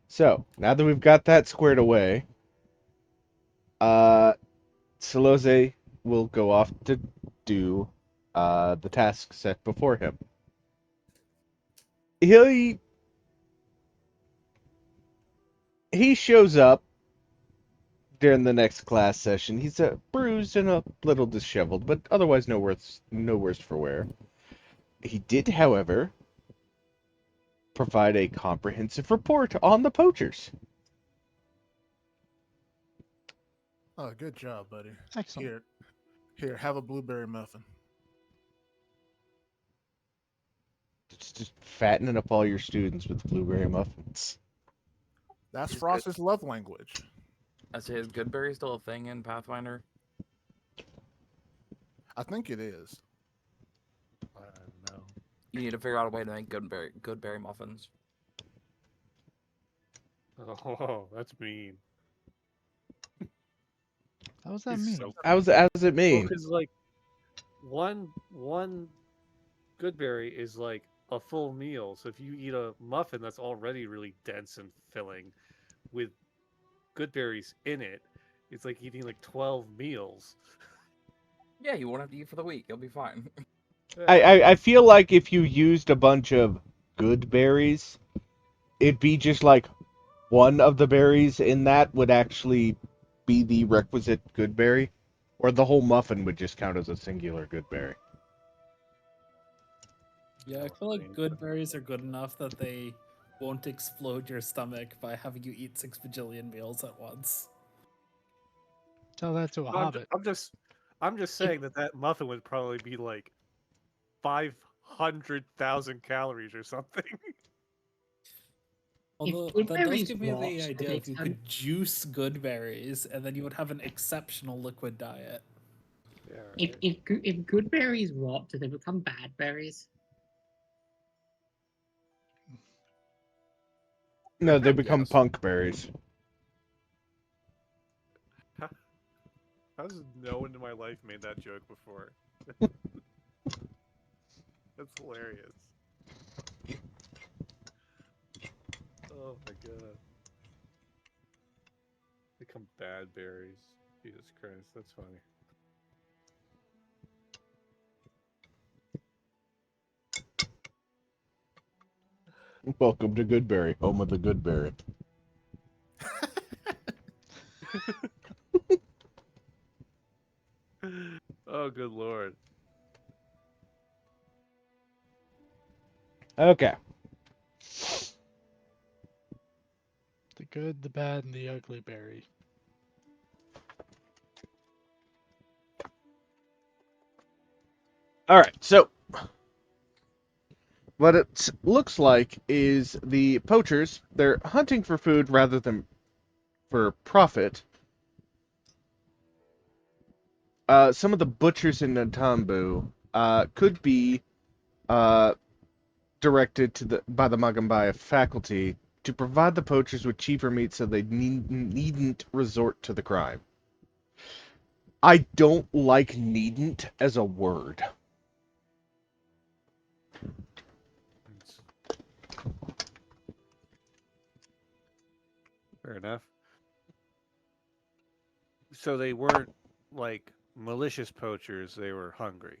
So, now that we've got that squared away, Soloze will go off to do the task set before him. He shows up during the next class session. He's bruised and a little disheveled, but otherwise no worse for wear. He did, however, provide a comprehensive report on the poachers. Oh, good job, buddy. Excellent. Here, have a blueberry muffin. Just fattening up all your students with blueberry muffins. That's He's good. Frost's love language. I say, is Goodberry still a thing in Pathfinder? I think it is. No. You need to figure out a way to make Goodberry muffins. Oh, that's mean. How does that He's mean? so- How does it mean? Because like one Goodberry is like a full meal. So if you eat a muffin that's already really dense and filling, with Goodberries in it, it's like eating like 12 meals. Yeah, you won't have to eat for the week. You'll be fine. I feel like if you used a bunch of good berries, it'd be just like one of the berries in that would actually be the requisite good berry, or the whole muffin would just count as a singular good berry. Yeah, I feel like good berries are good enough that they won't explode your stomach by having you eat 6 bajillion meals at once. Tell that to a I'm, hobbit. I'm just saying that muffin would probably be like 500,000 calories or something. Although good that does berries give me rot, the idea they if you turn- could juice good berries, and then you would have an exceptional liquid diet. Yeah, If good berries rot, do they become bad berries? No, they heard become yes. punk berries. How's no one in my life made that joke before? That's hilarious. Oh my god. Become bad berries. Jesus Christ, that's funny. Welcome to Goodberry, home of the Goodberry. Oh, good lord. Okay. The good, the bad, and the ugly berry. All right, so what it looks like is the poachers, they're hunting for food rather than for profit. Some of the butchers in Natambu could be directed by the Magambaya faculty to provide the poachers with cheaper meat so they needn't resort to the crime. I don't like needn't as a word. Fair enough. So they weren't like malicious poachers, they were hungry.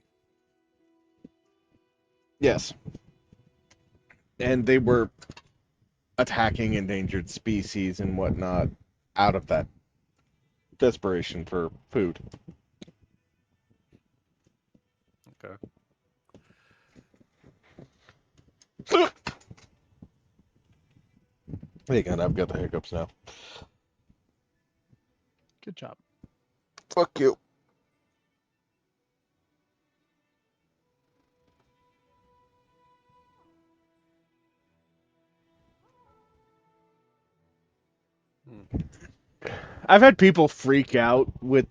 Yes. And they were attacking endangered species and whatnot out of that desperation for food. Okay. Hey, God, I've got the hiccups now. Good job. Fuck you. I've had people freak out with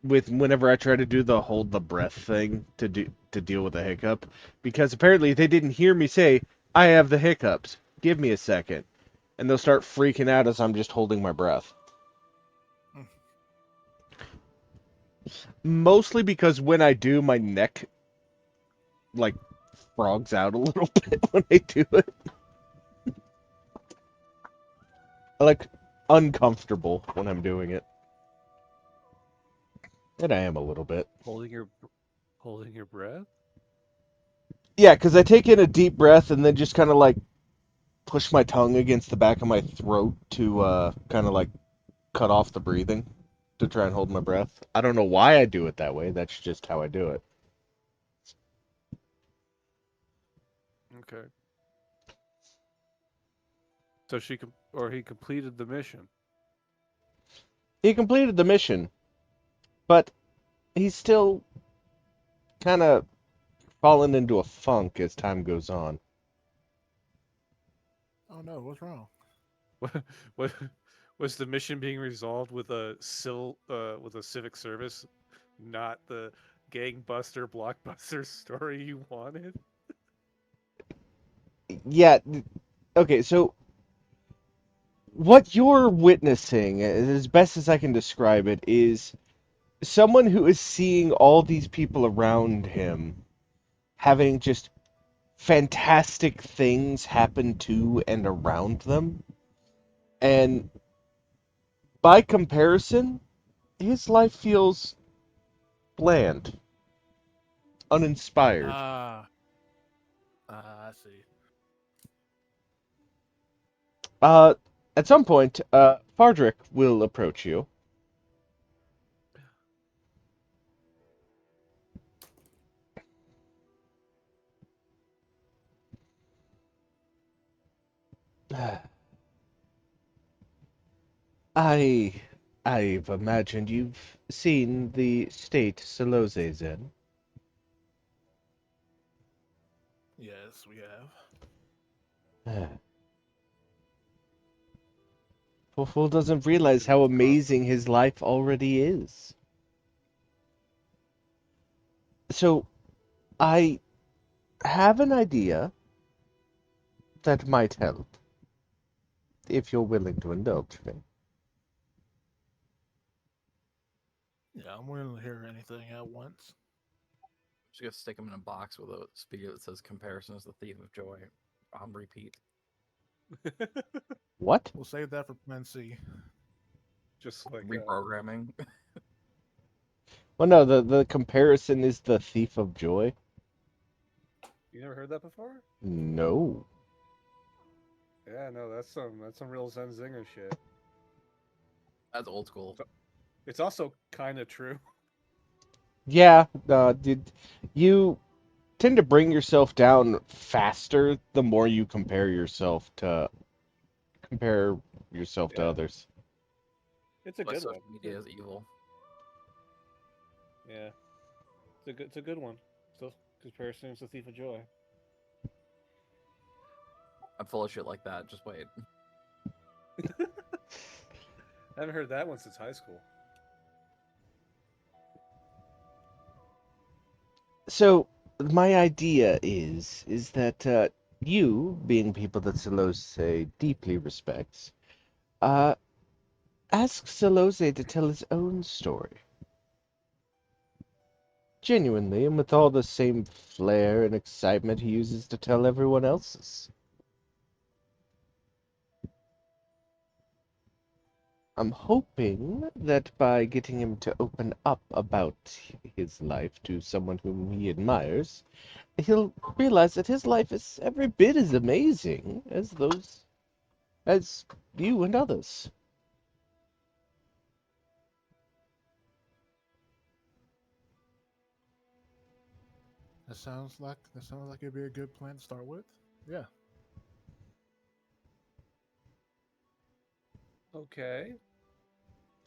whenever I try to do the hold the breath thing to deal with a hiccup, because apparently they didn't hear me say I have the hiccups. Give me a second, and they'll start freaking out as I'm just holding my breath. Mostly because when I do, my neck like frogs out a little bit when I do it. I like uncomfortable when I'm doing it. And I am a little bit. Holding your breath. Yeah, because I take in a deep breath and then just kind of like push my tongue against the back of my throat to kind of like cut off the breathing to try and hold my breath. I don't know why I do it that way. That's just how I do it. Okay. So he completed the mission. He completed the mission, but he's still kind of fallen into a funk as time goes on. Oh no, what's wrong? What was the mission being resolved with a civic service, not the gangbuster blockbuster story you wanted? Yeah, okay, so what you're witnessing, as best as I can describe it, is someone who is seeing all these people around him having just fantastic things happen to and around them. And by comparison, his life feels bland, uninspired. I see. Uh, at some point, Fardrick will approach you. I, I've imagined you've seen the state Soloze's in. Yes, we have. Fool doesn't realize how amazing his life already is. So, I have an idea that might help, if you're willing to indulge me. Yeah, I'm willing to hear anything at once. Just gonna stick him in a box with a speaker that says "Comparison is the thief of joy" on repeat. What? We'll save that for Plan C. Just like Reprogramming. Well, no, the comparison is the thief of joy. you never heard that before? No. Yeah, no, that's some real Zen Zinger shit. That's old school. It's also kind of true. Yeah, did you tend to bring yourself down faster the more you compare yourself to Yeah. others. It's a Why good social one. media is evil. Yeah, it's a good one. Still, comparison is the thief of joy. I'm full of shit like that. Just wait. I haven't heard that one since high school. So my idea is that you, being people that Solose deeply respects, uh, ask Solose to tell his own story. Genuinely, and with all the same flair and excitement he uses to tell everyone else's. I'm hoping that by getting him to open up about his life to someone whom he admires, he'll realize that his life is every bit as amazing as you and others. That sounds like it'd be a good plan to start with. Yeah. Okay.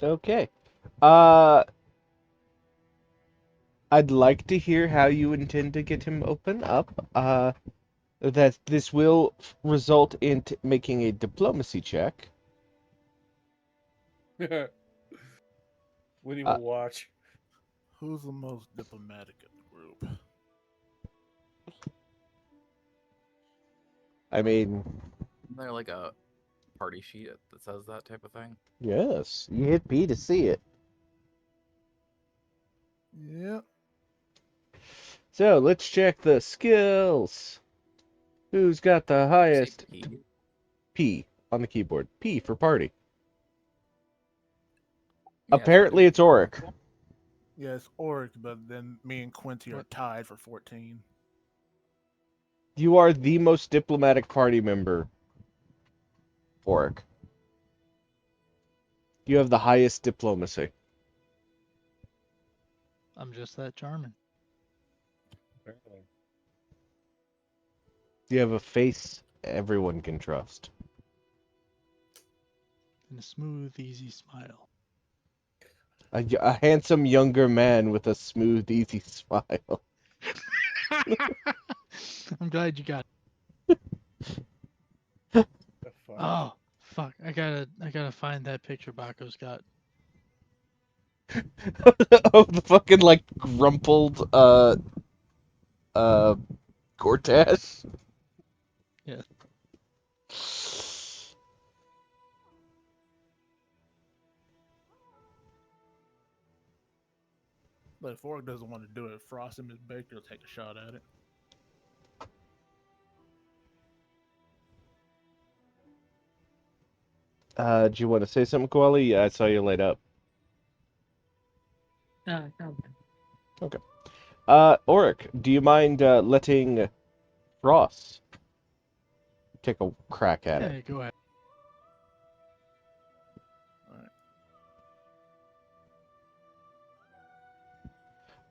Okay. Uh, I'd like to hear how you intend to get him open up. That this will result in making a diplomacy check. Winnie Uh, will watch. Who's the most diplomatic in the group? I mean, Isn't there like a party sheet that says that type of thing? yes, you hit B to see it. Yeah. So let's check the skills. Who's got the Say highest P. P on the keyboard? P for party. Yeah, Apparently it's Auric. Yeah, it's Oric, but then me and Quinty are What? tied for 14. You are the most diplomatic party member, Oric. You have the highest diplomacy. I'm just that charming. Apparently. You have a face everyone can trust. And a smooth, easy smile. A handsome younger man with a smooth, easy smile. I'm glad you got The fuck? Oh, fuck. I gotta find that picture Bako's got. Of the fucking like grumpled uh Cortez. Yeah. But if Oric doesn't want to do it, Frost and Miss Baker will take a shot at it. Do you want to say something, Koali? Yeah, I saw you light up. No. Oric, do you mind letting Frost take a crack at it? Yeah, go ahead.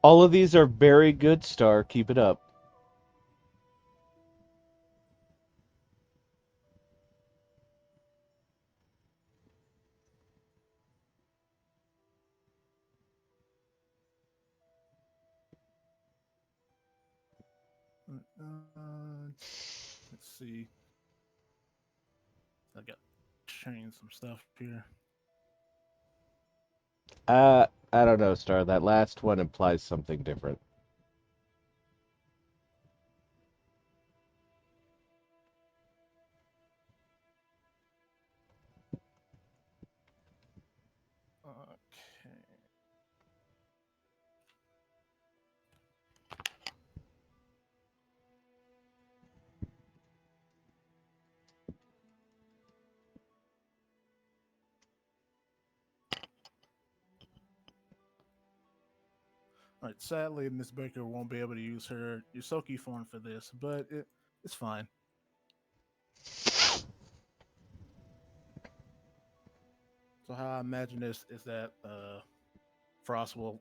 All of these are very good, Star. Keep it up. Let's see. I got to change some stuff here. I don't know, Star. That last one implies something different. Okay. All right. Sadly, Miss Baker won't be able to use her Yosoki form for this, but it's fine. So how I imagine this is that Frost will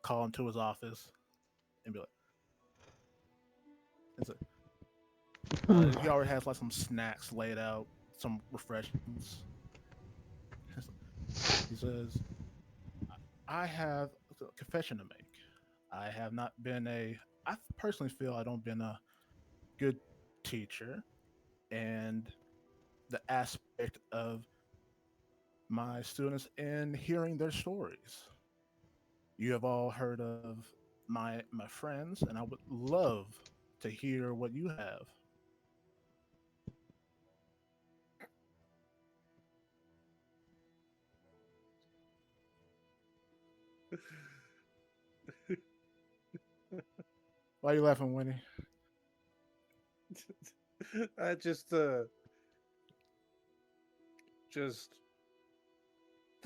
call him to his office and be like, it's he already has like some snacks laid out, some refreshments. He says, "I have a confession to make. I have not been I personally feel I don't been a good teacher, and the aspect of my students and hearing their stories. You have all heard of my friends, and I would love to hear what you have." Why are you laughing, Winnie? I just the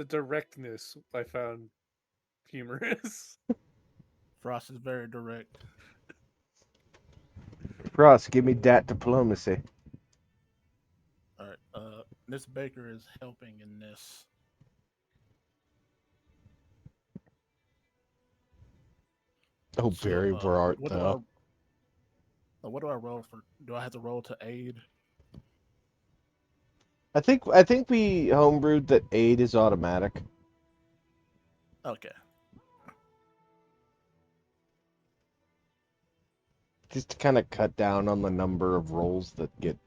directness I found humorous. Frost is very direct. Frost, give me that diplomacy. All right. Miss Baker is helping in this. Oh, So, Barry, where art thou? what do I roll for? Do I have to roll to aid? I think we homebrewed that aid is automatic. Okay. Just to kind of cut down on the number of rolls that get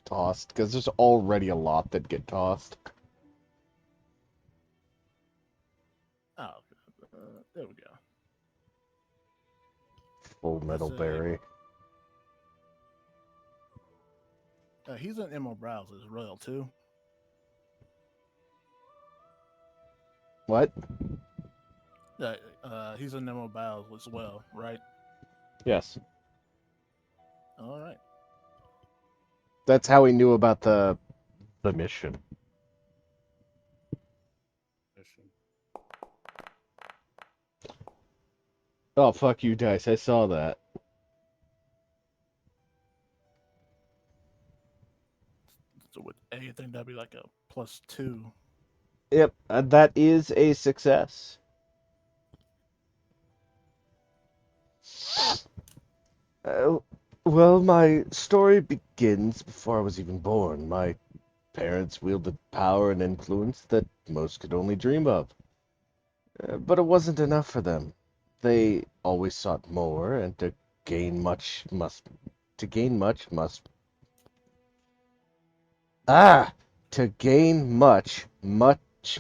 tossed, because there's already a lot that get tossed. Oh, there we go. Full Metal Let's Barry. He's an Emerald Browse as well too. What? He's an Emerald Browse as well, right? Yes. All right. That's how we knew about the mission. Oh, fuck you, Dice. I saw that. So with A, I think that'd be like a +2. Yep, that is a success. Uh, well, my story begins before I was even born. My parents wielded power and influence that most could only dream of. But it wasn't enough for them. They always sought more, and to gain much must ah to gain much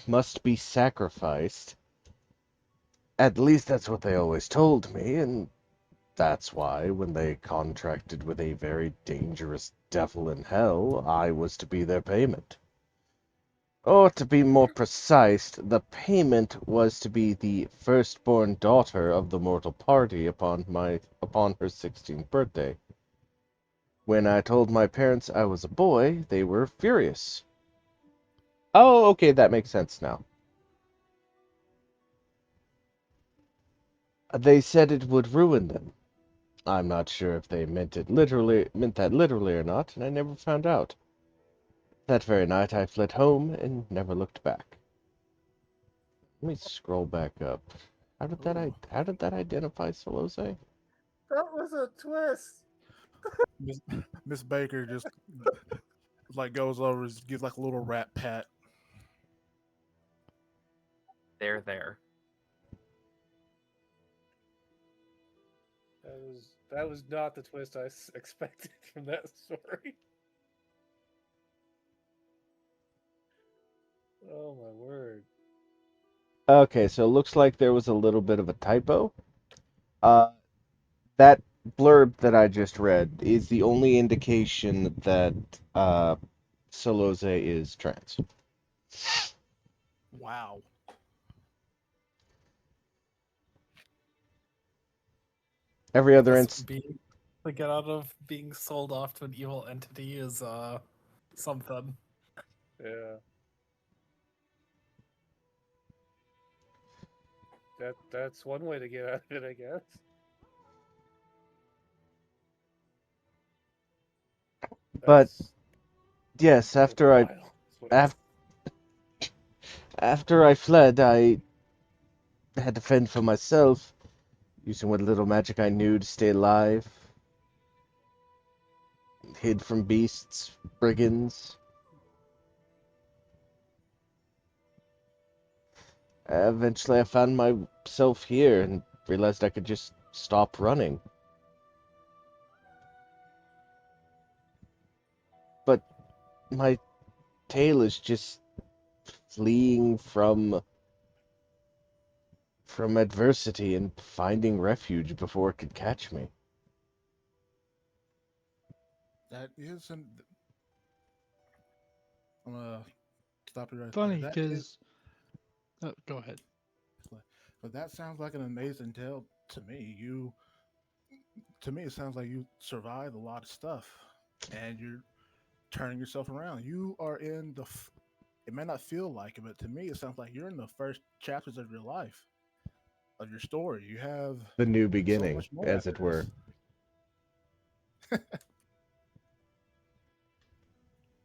must be sacrificed. At least that's what they always told me, and that's why when they contracted with a very dangerous devil in hell, I was to be their payment. Or to be more precise, the payment was to be the firstborn daughter of the mortal party upon her 16th birthday. When I told my parents I was a boy, they were furious. Oh, okay, that makes sense now. They said it would ruin them. I'm not sure if they meant that literally or not, and I never found out. That very night I fled home and never looked back. Let me scroll back up. Ooh. How did that identify Solose? That was a twist. Miss, Miss Baker just like goes over, gives like a little rat pat. There. That was not the twist I expected from that story. Oh my word. Okay, so it looks like there was a little bit of a typo. Uh, that blurb that I just read is the only indication that Solose is trans. Wow. Every I other guess inst being to get out of being sold off to an evil entity is something. Yeah. That's one way to get out of it, I guess. But That's yes, a wild twist. af after I fled, I had to fend for myself, using what little magic I knew to stay alive. Hid from beasts, brigands. Eventually, I found myself here and realized I could just stop running. But my tail is just fleeing from adversity and finding refuge before it could catch me. That isn't. I'm gonna stop you right there. Funny That is. because go ahead. But that sounds like an amazing tale to me. To me, it sounds like you survived a lot of stuff, and you're turning yourself around. You are in the. It may not feel like it, but to me, it sounds like you're in the first chapters of your life, of your story. You have The new so beginning, much more as after it were. this.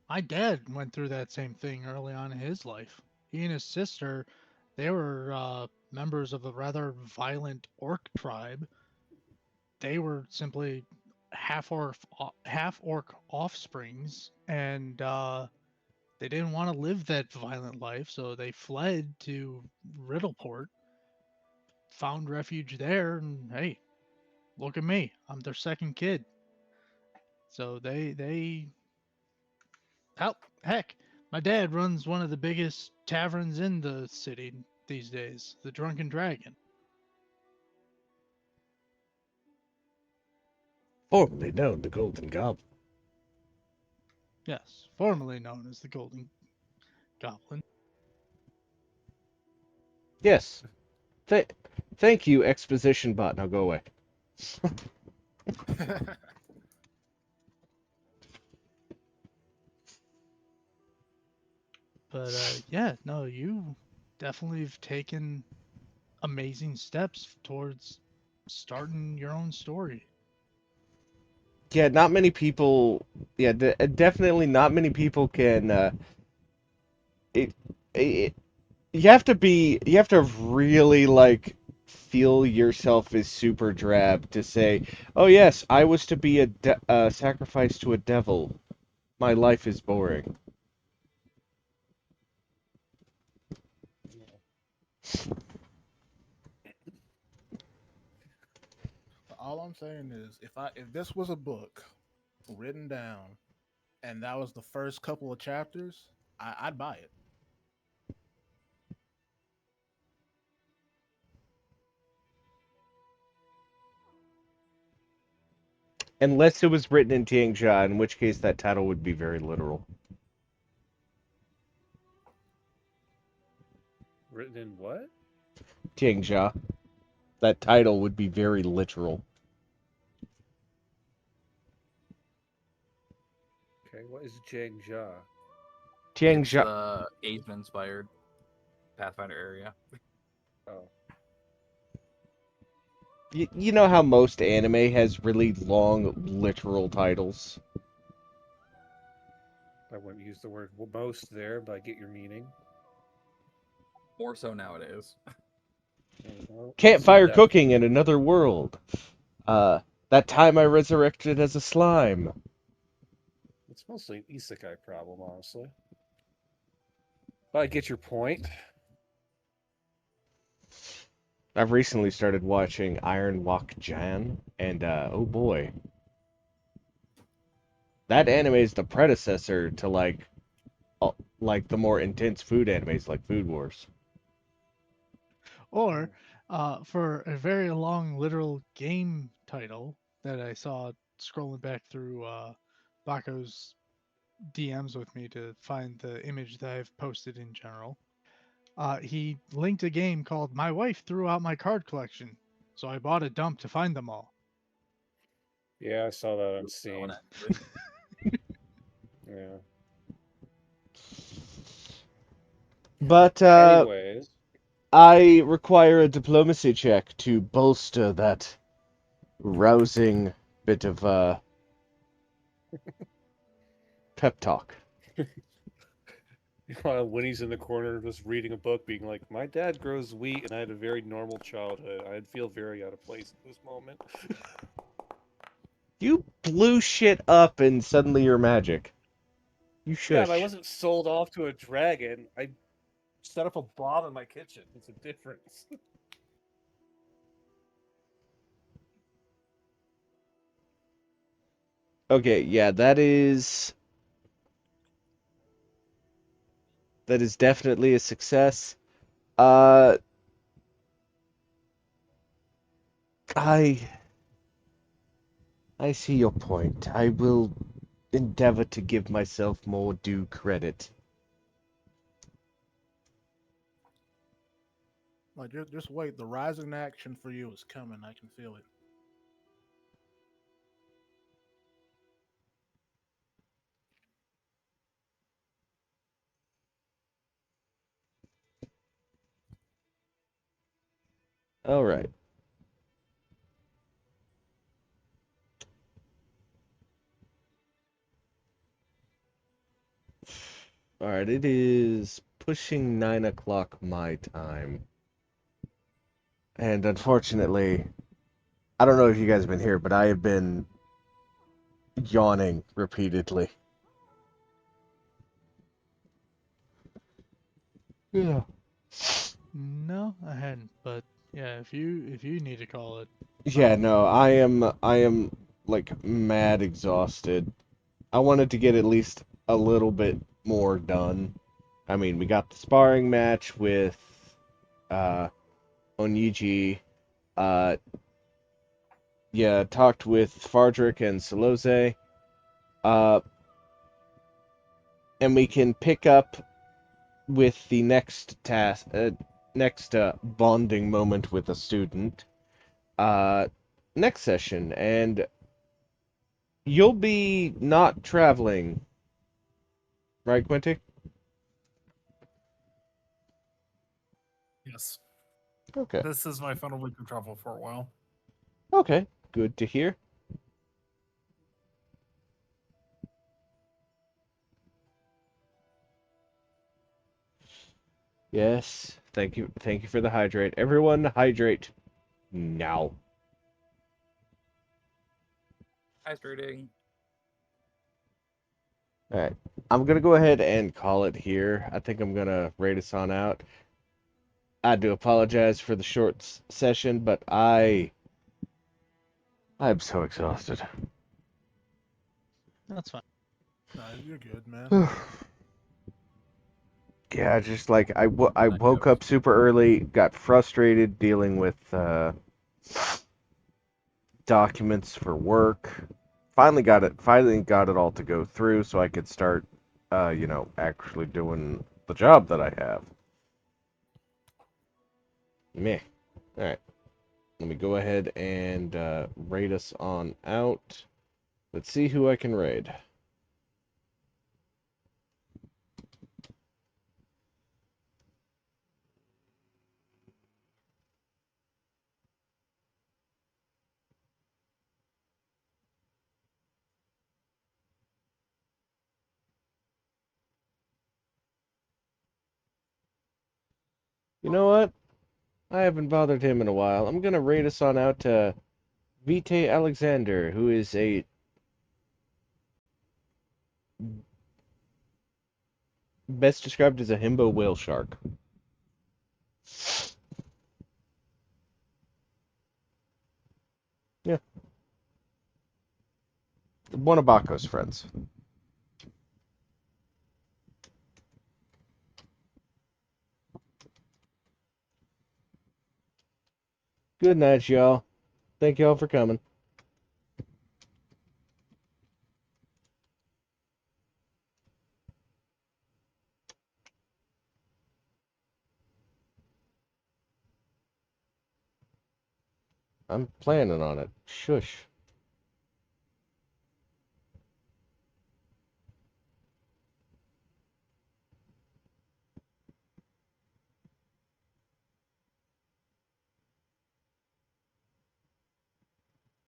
My dad went through that same thing early on in his life. He and his sister, they were members of a rather violent orc tribe. They were simply half orc offsprings, and they didn't want to live that violent life, so they fled to Riddleport, found refuge there, and hey, look at me, I'm their second kid. So they hell, heck, my dad runs one of the biggest taverns in the city these days, the Drunken Dragon. Formerly known the Golden Goblin. Yes, formerly known as the Golden Goblin. Yes. Th Thank you, exposition bot. Now go away. But yeah, no, you definitely have taken amazing steps towards starting your own story. Yeah, not many people. Yeah, definitely not many people can. It, it, you have to really like feel yourself as super drab to say, "Oh yes, I was to be a sacrifice to a devil. My life is boring." All I'm saying is, if this was a book written down and that was the first couple of chapters, I'd buy it. Unless it was written in Tianxia, in which case that title would be very literal. Written in what? Tianxia. That title would be very literal. Okay, what is Jiangxia? It's Tianxia. the Asian-inspired Pathfinder area. Oh, You know how most anime has really long literal titles? I wouldn't use the word most there, but I get your meaning. More so nowadays. Well, Campfire that- cooking in another world. That time I resurrected as a slime. It's mostly an isekai problem, honestly. But I get your point. I've recently started watching Iron Walk Jan, and oh boy. That anime is the predecessor to like the more intense food animes like Food Wars. Or for a very long literal game title that I saw scrolling back through Bako's DMs with me to find the image that I've posted in general. He linked a game called My Wife Threw Out My Card Collection, so I bought a dump to find them all. Yeah, I saw that on That Steam. one ended. Yeah. But Anyways, I require a diplomacy check to bolster that rousing bit of pep talk. when he's in the corner just reading a book, being like, "My dad grows wheat, and I had a very normal childhood. I'd feel very out of place at this moment." You blew shit up and suddenly you're magic. You Yeah, but I shush. wasn't sold off to a dragon. I set up a bomb in my kitchen. It's a difference. Okay, yeah, that is definitely a success. Uh I I see your point. I will endeavor to give myself more due credit. Like, just wait. The rising action for you is coming. I can feel it. All right. All right, it is pushing 9 o'clock my time. And unfortunately, I don't know if you guys have been here, but I have been yawning repeatedly. Yeah. No, I hadn't, but yeah, if you need to call it, Yeah, no, I am like mad exhausted. I wanted to get at least a little bit more done. I mean, we got the sparring match with uh Oniji. Uh yeah, talked with Fardrick and Soloze. Uh and we can pick up with the next task next bonding moment with a student uh next session, and you'll be not traveling, right, Quinty? Yes. Okay. This is my final week of travel for a while. Okay, good to hear. Yes, thank you for the hydrate. Everyone, hydrate now. Hydrating. All right, I'm gonna go ahead and call it here. I think I'm gonna rate us on out. I do apologize for the short session, but I'm so exhausted. That's fine. No, you're good, man. Yeah, just like I woke up super early, got frustrated dealing with documents for work. Finally got it all to go through so I could start actually doing the job that I have. Meh. All right. Let me go ahead and raid us on out. Let's see who I can raid. You know what? I haven't bothered him in a while. I'm gonna raid us on out to Vitae Alexander, who is a best described as a himbo whale shark. Yeah, one of Bako's friends. Good night, y'all. Thank y'all for coming. I'm planning on it. Shush.